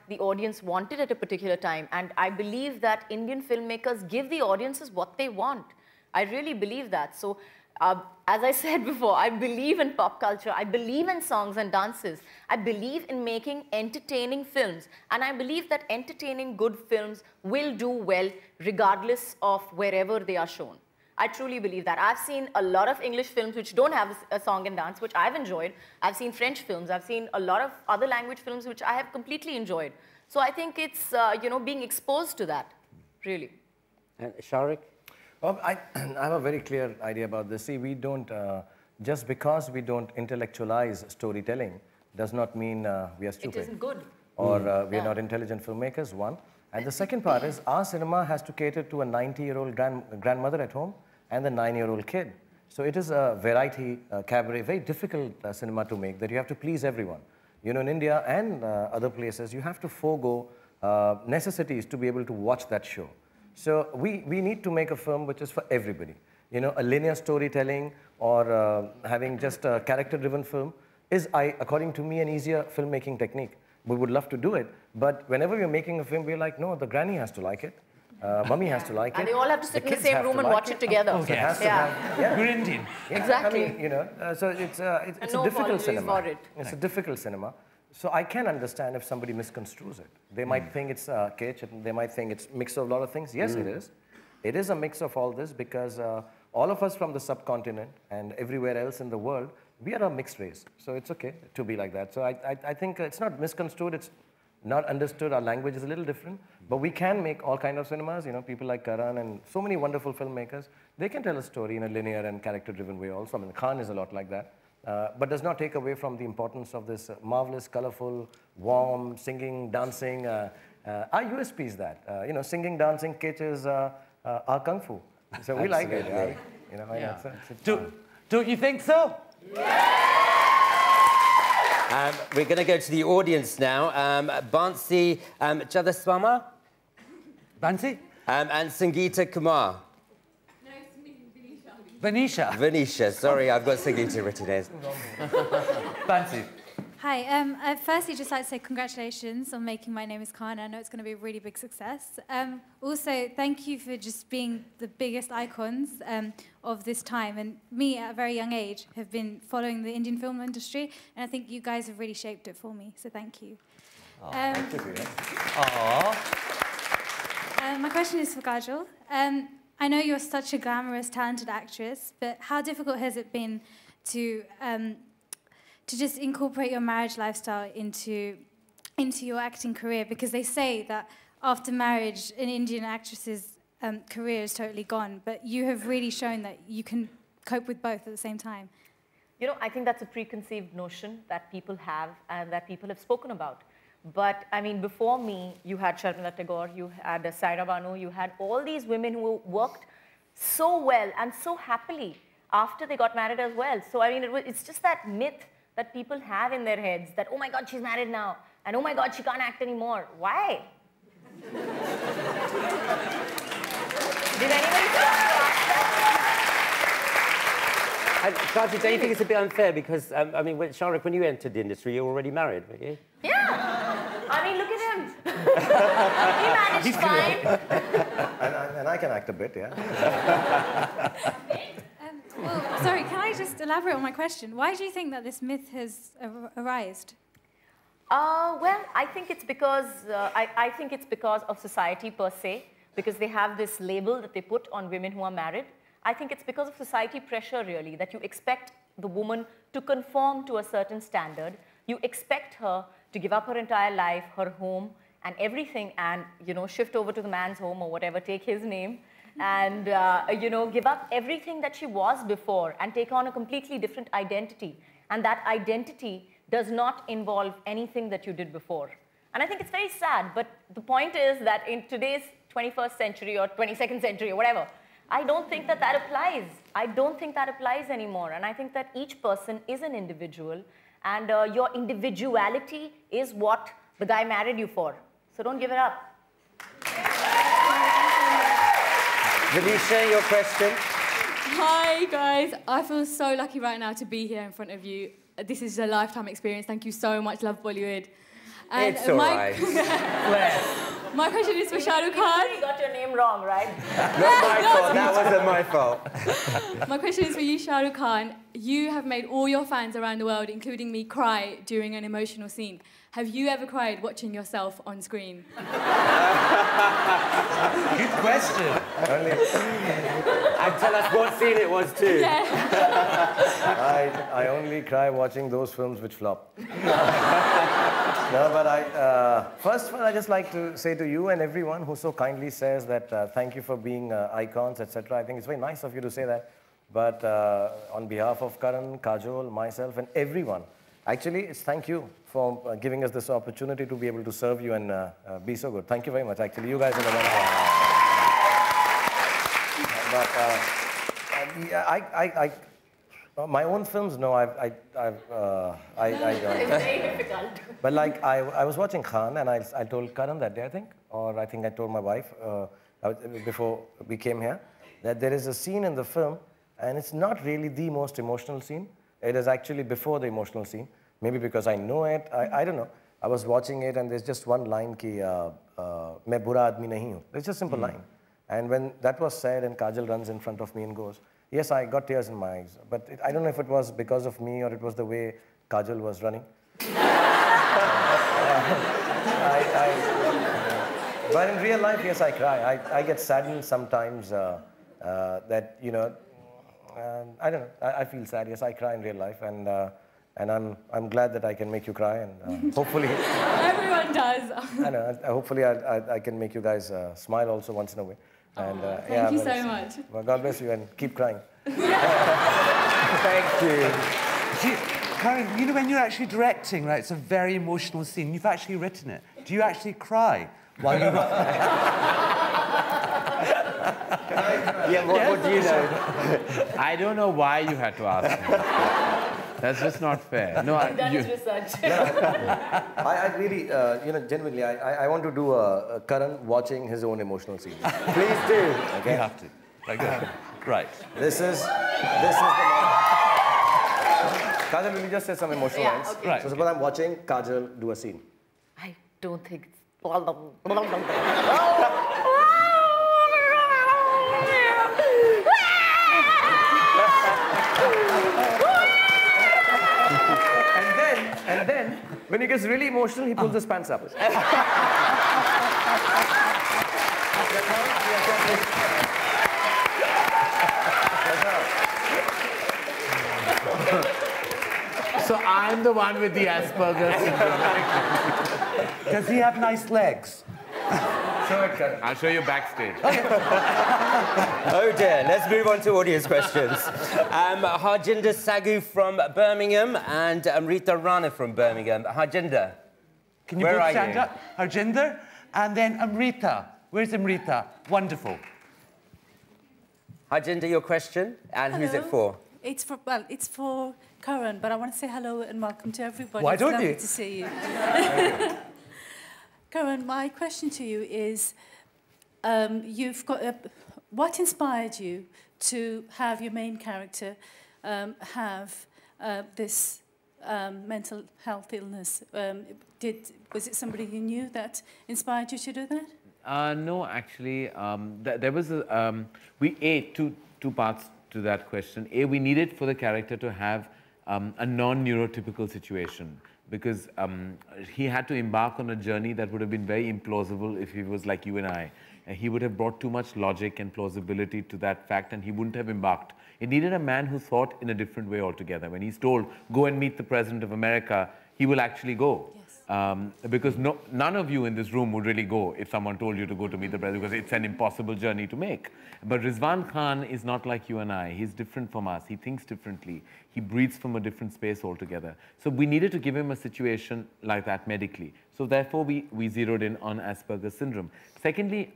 Speaker 4: the audience wanted at a particular time. And I believe that Indian filmmakers give the audiences what they want. I really believe that. So, as I said before, I believe in pop culture. I believe in songs and dances. I believe in making entertaining films. And I believe that entertaining good films will do well regardless of wherever they are shown. I truly believe that. I've seen a lot of English films which don't have a song and dance, which I've enjoyed. I've seen French films. I've seen a lot of other language films which I have completely enjoyed. So I think it's, you know, being exposed to that, really.
Speaker 1: And Shahrukh?
Speaker 2: Well, I have a very clear idea about this. See, we don't, just because we don't intellectualize storytelling does not mean we are stupid.
Speaker 4: It isn't good.
Speaker 2: Or we are not intelligent filmmakers, one. And the second part is our cinema has to cater to a 90-year-old grandmother at home and the 9-year-old kid. So it is a variety cabaret, very difficult cinema to make, that you have to please everyone. You know, in India and other places, you have to forego necessities to be able to watch that show. So we need to make a film which is for everybody. You know, a linear storytelling or having just a character-driven film is, according to me, an easier filmmaking technique. We would love to do it, but whenever we're making a film, we're like, no, the granny has to like it. Mummy has to like it.
Speaker 4: And they all have to sit in the same room and watch it together.
Speaker 2: Oh, yes.
Speaker 3: We're Indian.
Speaker 2: Yeah,
Speaker 4: Exactly.
Speaker 2: I mean, you know, so it's a difficult cinema. It's a difficult cinema. So I can understand if somebody misconstrues it. They might think it's kitsch, and they might think it's a mix of a lot of things. Yes, it is. It is a mix of all this because all of us from the subcontinent and everywhere else in the world, we are a mixed race. So it's okay to be like that. So I think it's not misconstrued. It's not understood. Our language is a little different. But we can make all kinds of cinemas. You know, people like Karan and so many wonderful filmmakers. They can tell a story in a linear and character-driven way also. I mean, Khan is a lot like that. But does not take away from the importance of this marvelous, colorful, warm, singing, dancing. Our USP is that. You know, singing, dancing, kitsch is our kung fu. So we like it. You know, it's
Speaker 3: don't you think so?
Speaker 1: We're going to go to the audience now. Bansi Chadaswama.
Speaker 3: Bansi?
Speaker 1: And Sangeeta Kumar.
Speaker 3: Venetia.
Speaker 1: Venetia. Sorry, I've got Sangeeta written in.
Speaker 3: Bansi.
Speaker 15: Hi. I'd firstly just like to say congratulations on making My Name is Khan. I know it's going to be a really big success. Also, thank you for just being the biggest icons of this time. And me, at a very young age, have been following the Indian film industry, and I think you guys have really shaped it for me. So thank you.
Speaker 2: Thank you.
Speaker 15: My question is for Kajol. I know you're such a glamorous, talented actress, but how difficult has it been to just incorporate your marriage lifestyle into your acting career? Because they say that after marriage, an Indian actress's career is totally gone, but you have really shown that you can cope with both at the same time.
Speaker 4: You know, I think that's a preconceived notion that people have and that people have spoken about. But, I mean, before me, you had Sharmila Tagore, you had Saira Banu, you had all these women who worked so well and so happily after they got married as well. So, I mean, it's just that myth that people have in their heads that, oh my God, she's married now, and oh my God, she can't act anymore. Why? Did anybody
Speaker 1: And Kajol, don't you think it's a bit unfair? Because, I mean, Shahrukh, when you entered the industry, you were already married, weren't you?
Speaker 4: Yeah. I mean, look at him. He managed fine.
Speaker 2: And I can act a bit, yeah.
Speaker 15: Well, sorry, can I just elaborate on my question? Why do you think that this myth has arisen?
Speaker 4: Well, I think it's because I think it's because of society per se, because they have this label that they put on women who are married. I think it's because of society pressure, really, that you expect the woman to conform to a certain standard. You expect her to give up her entire life, her home, and everything, and, you know, shift over to the man's home or whatever, take his name, and, you know, give up everything that she was before and take on a completely different identity. And that identity does not involve anything that you did before. And I think it's very sad, but the point is that in today's 21st century or 22nd century or whatever, I don't think that that applies. I don't think that applies anymore. And I think that each person is an individual, and your individuality is what the guy married you for. So don't give it up.
Speaker 1: Venetia, your question?
Speaker 16: Hi, guys. I feel so lucky right now to be here in front of you. This is a lifetime experience. Thank you so much. Love Bollywood. And
Speaker 1: it's all right.
Speaker 16: My question is for Shahrukh Khan.
Speaker 4: You got your name wrong, right?
Speaker 1: Not my fault. That wasn't my fault.
Speaker 16: My question is for you, Shahrukh Khan. You have made all your fans around the world, including me, cry during an emotional scene. Have you ever cried watching yourself on screen?
Speaker 3: Good question.
Speaker 1: And tell us what scene it was too.
Speaker 16: Yeah.
Speaker 2: I only cry watching those films which flop. No, but first of all, I just like to say to you and everyone who so kindly says that thank you for being icons, etc. I think it's very nice of you to say that. But on behalf of Karan, Kajol, myself, and everyone, actually, it's thank you for giving us this opportunity to be able to serve you and be so good. Thank you very much. Actually, you guys are the ones. But my own films, no, I don't.
Speaker 4: It's very difficult.
Speaker 2: But like, I was watching Khan, and I told Karan that day, I think, or I think I told my wife before we came here, that there is a scene in the film, and it's not really the most emotional scene. It is actually before the emotional scene. Maybe because I know it, I don't know. I was watching it, and there's just one line, ki, "Main bura aadmi nahi hu." It's just a simple line. And when that was said, and Kajol runs in front of me and goes, yes, I got tears in my eyes. But I don't know if it was because of me or it was the way Kajol was running. But in real life, yes, I cry. I get saddened sometimes that, you know, I don't know. I feel sad. Yes, I cry in real life, and I'm glad that I can make you cry, and hopefully.
Speaker 16: Everyone does.
Speaker 2: I know. Hopefully, I can make you guys smile also once in a way. And
Speaker 16: thank you so much.
Speaker 2: Well, God bless you, and keep crying.
Speaker 1: Thank you.
Speaker 3: Karen, you know when you're actually directing, right? It's a very emotional scene. You've actually written it. Do you actually cry while you're?
Speaker 1: Yeah, what do you know?
Speaker 5: I don't know why you had to ask me. That's just not fair. No,
Speaker 4: I've done his research.
Speaker 2: I really, you know, genuinely, I want to do a Karan watching his own emotional scene.
Speaker 1: Please do.
Speaker 3: Okay. You have to. Like that. Right.
Speaker 2: This is the moment. Kajol, will you just say some emotional lines?
Speaker 4: Okay.
Speaker 3: Right.
Speaker 2: So suppose I'm watching Kajol do a scene.
Speaker 4: I don't think it's...
Speaker 2: And then, when he gets really emotional, he pulls his pants up.
Speaker 5: So I'm the one with the Asperger's syndrome.
Speaker 3: Does he have nice legs?
Speaker 5: I'll show you backstage.
Speaker 1: Oh dear, let's move on to audience questions. Harjinder Sagu from Birmingham and Amrita Rana from Birmingham. Harjinder,
Speaker 3: can you
Speaker 1: where
Speaker 3: both
Speaker 1: are
Speaker 3: stand
Speaker 1: you?
Speaker 3: up? Harjinder, and then Amrita. Where's Amrita? Wonderful.
Speaker 1: Harjinder, your question, and who's it for?
Speaker 17: It's for Karan, but I want to say hello and welcome to everybody.
Speaker 1: Why don't you?
Speaker 17: It's lovely to see you. Karan, my question to you is, what inspired you to have your main character have this mental health illness? Was it somebody you knew that inspired you to do that?
Speaker 5: No, actually, there was two parts to that question. We needed for the character to have a non-neurotypical situation, because he had to embark on a journey that would have been very implausible if he was like you and I. He would have brought too much logic and plausibility to that fact, and he wouldn't have embarked. It needed a man who thought in a different way altogether. When he's told, go and meet the President of America, he will actually go. Yes. Because none of you in this room would really go if someone told you to go to meet the President, because it's an impossible journey to make. But Rizwan Khan is not like you and I. He's different from us. He thinks differently. He breathes from a different space altogether. So we needed to give him a situation like that medically. So therefore, we zeroed in on Asperger's syndrome. Secondly,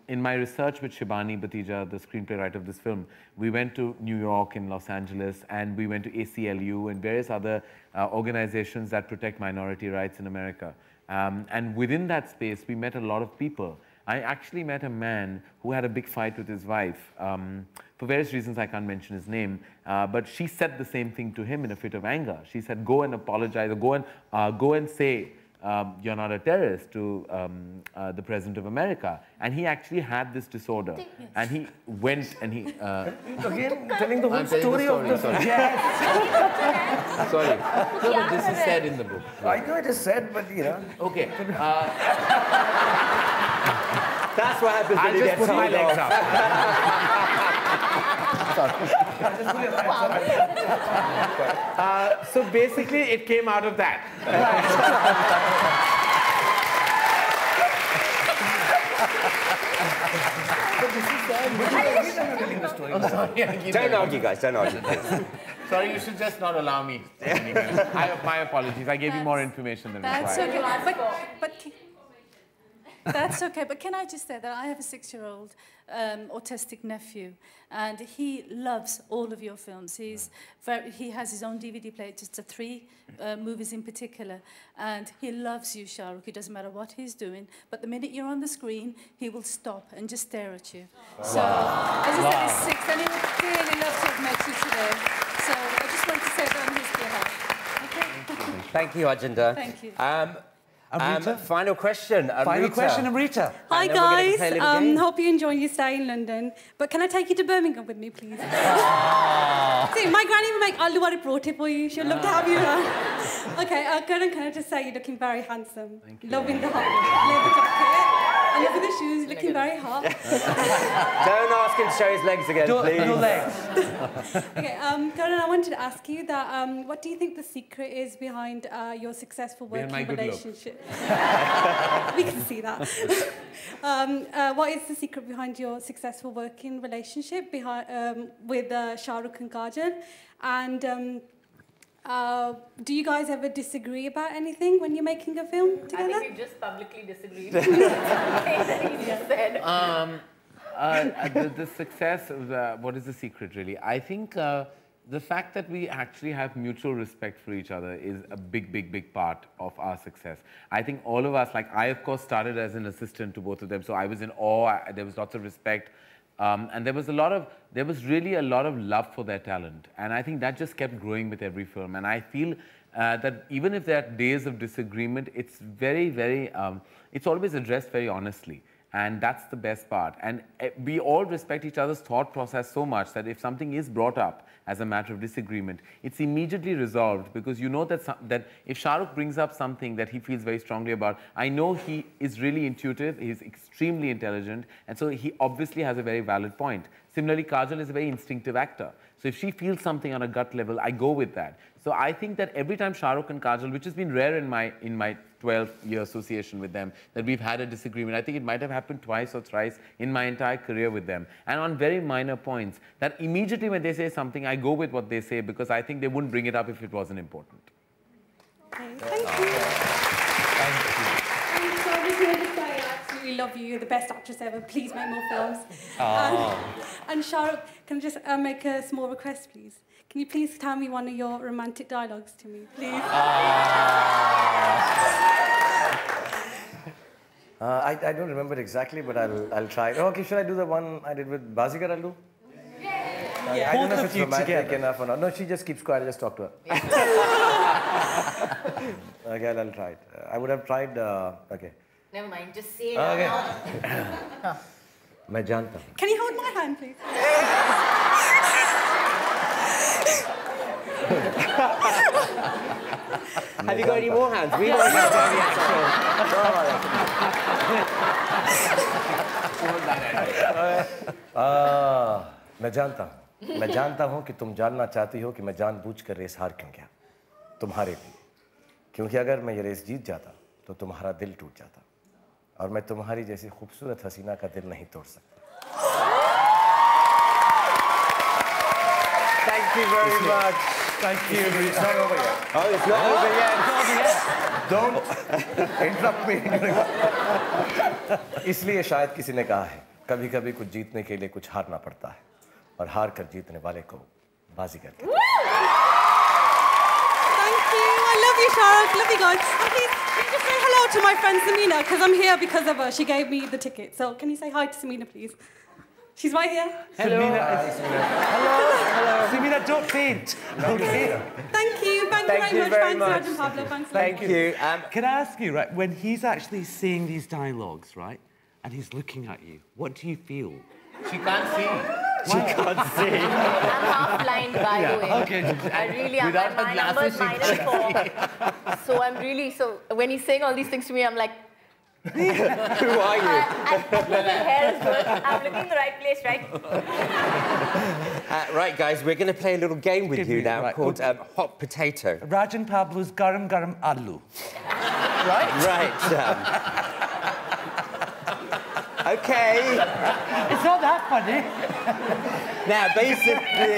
Speaker 5: in my research with Shibani Batija, the screenplay writer of this film, we went to New York and Los Angeles, and we went to ACLU and various other organizations that protect minority rights in America. And within that space, we met a lot of people. I actually met a man who had a big fight with his wife. For various reasons, I can't mention his name, but she said the same thing to him in a fit of anger. She said, go and apologize, or go and say, you're not a terrorist to the President of America. And he actually had this disorder. Yes. And he went and he...
Speaker 2: Again, telling the whole story of the...
Speaker 5: Sorry. Yes. Sorry. No, but this is said in the book.
Speaker 2: I know it is said, but you know...
Speaker 5: Okay.
Speaker 1: That's what happens when you get told
Speaker 5: my legs up. So basically, it came out of that.
Speaker 1: Don't argue, guys. Don't argue, please.
Speaker 5: Sorry, you should just not allow me. My apologies. I gave you more information than required.
Speaker 17: That's okay. That's okay, but can I just say that I have a 6-year-old autistic nephew, and he loves all of your films. He has his own DVD player, just the 3 movies in particular, and he loves you, Shahrukh. It doesn't matter what he's doing, but the minute you're on the screen, he will stop and just stare at you. Wow. So, as I said, he's 6, and he would really love to have met you today. So I just want to say that on his behalf. Okay?
Speaker 1: Thank you, Harjinder.
Speaker 17: Thank you.
Speaker 1: Final question, Amrita.
Speaker 3: Final question, Amrita.
Speaker 8: Hi guys, hope you enjoy your stay in London. But can I take you to Birmingham with me, please? See, my granny will make aloo wari parothe for you. She'll love to have you around. Okay, Karan, can I just say you're looking very handsome. Thank you. Loving the leather jacket. And look at the shoes, looking very hot.
Speaker 1: Don't ask him to show his legs again, please.
Speaker 3: Your legs.
Speaker 8: Okay, Karan, I wanted to ask you that what do you think the secret is behind your successful working relationship? We can see that. What is the secret behind your successful working relationship with Shahrukh and Kajol? And do you guys ever disagree about anything when you're making a film together?
Speaker 4: I think we've just publicly disagreed. That he just said.
Speaker 5: The success of what is the secret, really? I think the fact that we actually have mutual respect for each other is a big part of our success. I think all of us, like I, of course, started as an assistant to both of them, so I was in awe. There was lots of respect. And there was really a lot of love for their talent. And I think that just kept growing with every film. And I feel that even if there are days of disagreement, it's it's always addressed very honestly. And that's the best part. And we all respect each other's thought process so much that if something is brought up as a matter of disagreement, it's immediately resolved, because you know that if Shahrukh brings up something that he feels very strongly about, I know he is really intuitive, he's extremely intelligent, and so he obviously has a very valid point. Similarly, Kajol is a very instinctive actor. So if she feels something on a gut level, I go with that. So I think that every time Shahrukh and Kajol, which has been rare in my 12-year association with them, that we've had a disagreement. I think it might have happened twice or thrice in my entire career with them. And on very minor points, that immediately when they say something, I go with what they say, because I think they wouldn't bring it up if it wasn't important.
Speaker 8: Okay, thank you. Thank you. So I just wanted to say,
Speaker 11: absolutely love you. You're the best actress ever. Please make more films.
Speaker 1: Oh.
Speaker 11: And Shahrukh, can I just make a small request, please? Can you please tell me one of your romantic dialogues to me, please?
Speaker 2: I don't remember exactly, but I'll try. Oh, okay, should I do the one I did with Bazigar Allu? I don't know if it's romantic enough or not. No, she just keeps quiet. I just talk to her. Okay, I'll try it. I would have tried. Okay.
Speaker 4: Never mind, just say it.
Speaker 2: Okay. मैं जानता हूँ.
Speaker 11: Can you hold my hand, please?
Speaker 1: Have you got any more hands? We want to get very
Speaker 2: actual. मैं जानता हूँ कि तुम जानना चाहती हो कि मैं जानबूझकर रेस हार क्यों गया तुम्हारे लिए क्योंकि अगर मैं ये रेस जीत जाता तो तुम्हारा दिल टूट जाता और मैं तुम्हारी जैसी खूबसूरत हसीना का दिल नहीं तोड़ सकता
Speaker 1: Thank you very much.
Speaker 2: Thank you. It's not over yet.
Speaker 1: Oh, it's not over yet.
Speaker 2: Don't interrupt me. इसलिए शायद किसी ने कहा है कभी-कभी कुछ जीतने के लिए कुछ हारना पड़ता है और हार कर जीतने वाले को बाजीगर कहते हैं.
Speaker 11: Thank you. I love you, Shahrukh. Love you guys. Please, can you just say hello to my friend Samina because I'm here because of her. She gave me the ticket. So can you say hi to Samina, please? She's right here.
Speaker 3: Hello. Hello. Hello. Samina, don't faint. Don't faint.
Speaker 11: Thank you. Thank you very much. Thanks, Raj&P'Pablo. Thanks.
Speaker 3: Thank you. Can I ask you, right, when he's actually saying these dialogues, right, and he's looking at you, what do you feel?
Speaker 5: She can't see.
Speaker 1: She can't see.
Speaker 4: I'm half blind, by the way.
Speaker 3: Okay.
Speaker 4: I really am. My number is -4. So I'm really, so when he's saying all these things to me, I'm like,
Speaker 1: who are you?
Speaker 4: My hair is good. I'm looking in the right place, right?
Speaker 1: Right, guys, we're going to play a little game with you now called Hot Potato.
Speaker 3: Raj&P'Pablo's Garam Garam Aloo.
Speaker 1: Right? Right. Okay.
Speaker 3: It's not that funny.
Speaker 1: Now, basically,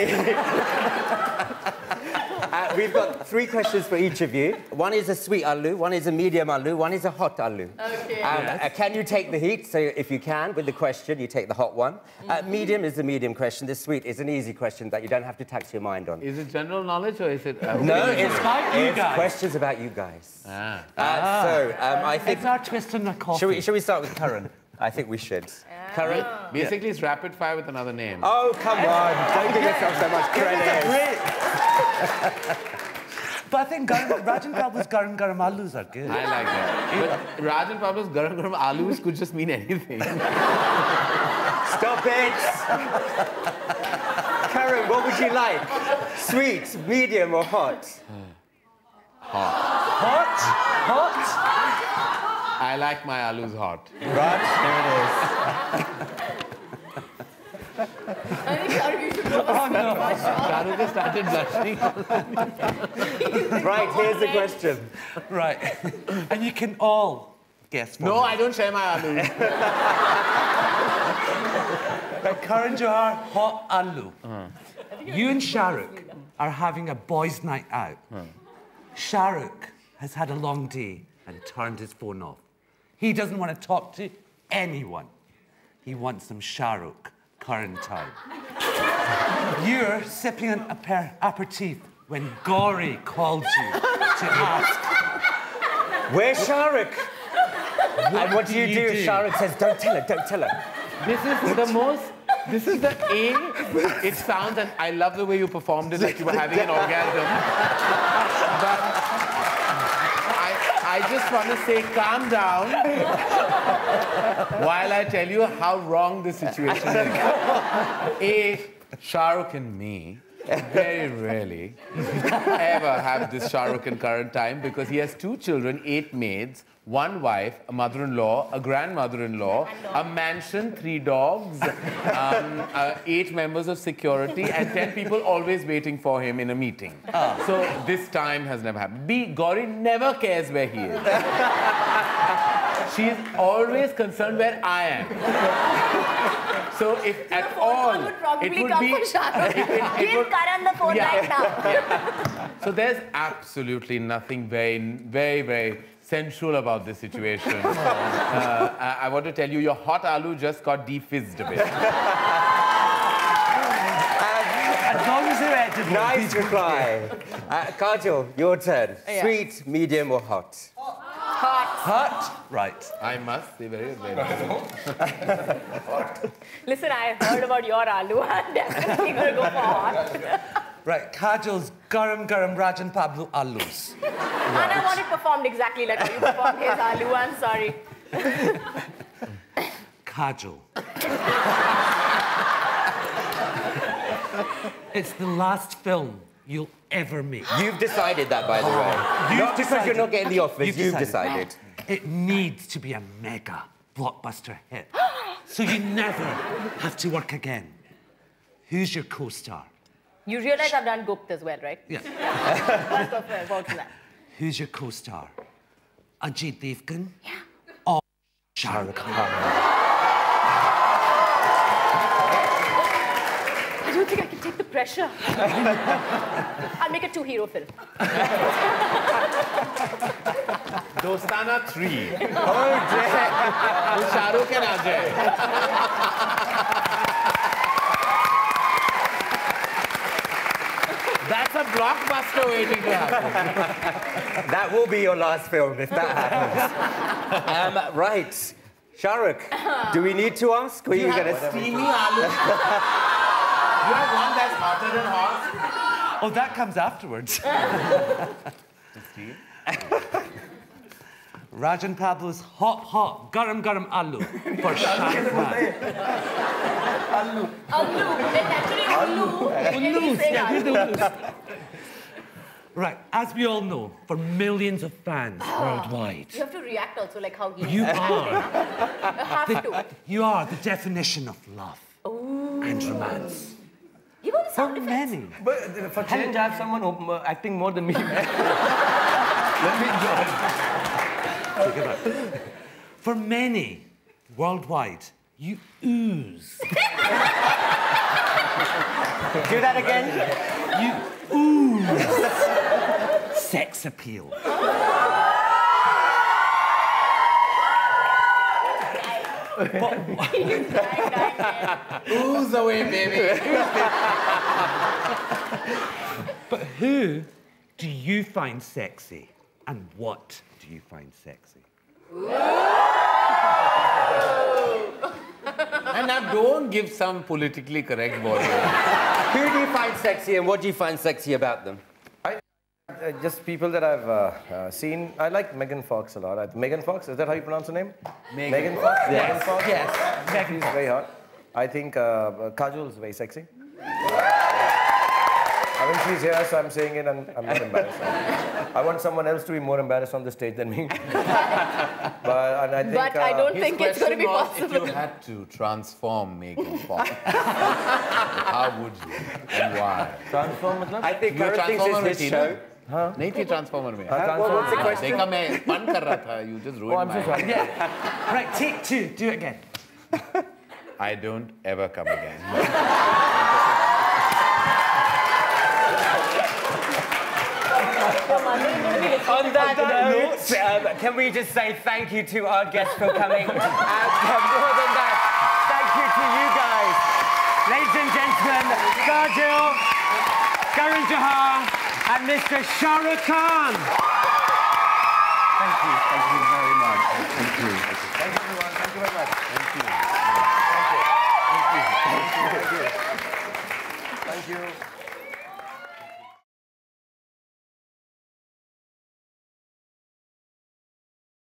Speaker 1: we've got 3 questions for each of you. One is a sweet aloo, one is a medium aloo, one is a hot aloo.
Speaker 4: Okay.
Speaker 1: Can you take the heat? So if you can, with the question, you take the hot one. Medium is the medium question. The sweet is an easy question that you don't have to tax your mind on.
Speaker 5: Is it general knowledge or is it...
Speaker 1: No, it's
Speaker 3: about you guys.
Speaker 1: Questions about you guys.
Speaker 3: Ah.
Speaker 1: I think...
Speaker 3: It's our twist on the coffee.
Speaker 1: Shall we start with Karan? I think we should. Karan?
Speaker 5: Basically, it's rapid fire with another name.
Speaker 1: Oh, come on. Don't give yourself so much credit.
Speaker 3: But I think Raj&P'Pablo's Garam Garam Aloos are good.
Speaker 5: I like that. But Raj&P'Pablo's Garam Garam Aloos could just mean anything.
Speaker 1: Stop it! Karan, what would you like? Sweet, medium, or hot?
Speaker 5: Hot.
Speaker 3: Hot? Hot?
Speaker 5: I like my aloos hot.
Speaker 1: Right, there it is.
Speaker 4: I think Shahrukh, you should go.
Speaker 5: Oh, no. Shahrukh has started blushing.
Speaker 1: Right, here's the question.
Speaker 3: Right. And you can all guess for
Speaker 5: No,
Speaker 3: me.
Speaker 5: I don't share my aloos.
Speaker 3: But KARANJOHAR hot aloo. You and Shahrukh are having a boys' night out. Shahrukh has had a long day and turned his phone off. He doesn't want to talk to anyone. He wants some Shahrukh current time. You're sipping an aperitif when Gauri called you to ask.
Speaker 1: Where's Shahrukh? And what do you do if Shahrukh says, don't tell her, don't tell her?
Speaker 5: This is the most... This is the A. It sounds, and I love the way you performed it like you were having an orgasm. But I just want to say, calm down while I tell you how wrong this situation is. A, Shahrukh and me very rarely ever have this Shahrukh and current time because he has 2 children, 8 maids, 1 wife, a mother-in-law, a grandmother-in-law, a mansion, 3 dogs, 8 members of security, and 10 people always waiting for him in a meeting. So this time has never happened. B, Gauri never cares where he is. She's always concerned where I am. So if at all,
Speaker 4: would probably
Speaker 5: it would
Speaker 4: come
Speaker 5: be...
Speaker 4: from Shahrukh. Give Karan the phone right now.
Speaker 5: So there's absolutely nothing very, very, very sensual about this situation. I want to tell you, your hot aloo just got de-fizzed a bit.
Speaker 1: As long as they're edible. Nice reply. Kajol, your turn.
Speaker 4: Yeah.
Speaker 1: Sweet, medium, or hot?
Speaker 4: Hot.
Speaker 3: Hot? Right.
Speaker 5: I must be very, very
Speaker 4: Listen, I heard about your aloo. I'm definitely going to go for hot.
Speaker 3: Right, Kajol's Garam Raj&Pablo ALOOS.
Speaker 4: And I want it performed exactly like how you performed his aloo. I'm sorry.
Speaker 3: Kajol. It's the last film you'll ever make.
Speaker 1: You've decided that, by the way. Not because you're not getting the office, you've decided.
Speaker 3: It needs to be a mega blockbuster hit. So you never have to work again. Who's your co-star?
Speaker 4: You realize I've done Gupt as well, right?
Speaker 3: Yeah.
Speaker 4: First of all, that.
Speaker 3: Who's your co-star? Ajay Devgan? Yeah. Or Shahrukh Khan?
Speaker 4: I don't think I can take the pressure. I'll make a two-hero film.
Speaker 5: Dostana 3.
Speaker 1: Oh, dear.
Speaker 5: With Shahrukh and Ajay. That's a blockbuster waiting to happen.
Speaker 1: That will be your last film if that happens. Right. Shahrukh, do we need to ask? Or
Speaker 5: You have a steamy aloo. You have one that's hotter than hot.
Speaker 3: Oh, that comes afterwards. Raj&Pablo's hot garam aloo for Shahrukh Khan.
Speaker 4: Aloo. It's actually aloo.
Speaker 3: Right, as we all know, for millions of fans worldwide,
Speaker 4: You have to react also like how he
Speaker 3: you are,
Speaker 4: You have to.
Speaker 3: you are the definition of love and romance.
Speaker 4: Give all the sound
Speaker 3: For
Speaker 4: effects.
Speaker 3: many.
Speaker 2: But for change, I have someone acting more than me. Let me enjoy.
Speaker 3: Take it back. For many worldwide, you ooze.
Speaker 1: Do that again.
Speaker 3: You ooze sex appeal.
Speaker 5: Ooze away, baby.
Speaker 3: But who do you find sexy? And what do you find sexy?
Speaker 5: And now don't give some politically correct body.
Speaker 1: Who do you find sexy and what do you find sexy about them?
Speaker 2: Just people that I've seen. I like Megan Fox a lot. Megan Fox, is that how you pronounce her name? Megan Fox?
Speaker 3: Yes.
Speaker 2: Megan Fox?
Speaker 3: Yes.
Speaker 2: She's very hot. I think Kajol is very sexy. I mean, she's here, so I'm saying it and I'm not embarrassed. I want someone else to be more embarrassed on the stage than me. But
Speaker 4: I don't think it's going to be possible.
Speaker 5: If you had to transform Megan Fox, how would you and why?
Speaker 2: Transform?
Speaker 1: I think Karan thinks it's his show.
Speaker 5: नहीं थी transformer में.
Speaker 1: What's the question?
Speaker 5: देखा मैं fun कर रहा था. You just ruined
Speaker 2: I'm so sorry.
Speaker 3: Yeah. Right, take two. Do it again.
Speaker 5: I don't ever come again.
Speaker 1: On that note, can we just say thank you to our guests for coming? More than that, thank you to you guys. Ladies and gentlemen, Kajol, KARANJOHAR, and Mr. Shahrukh Khan.
Speaker 5: Thank you very much. Thank you.
Speaker 2: Thank you, everyone. Thank you very much.
Speaker 5: Thank you.
Speaker 2: Thank you.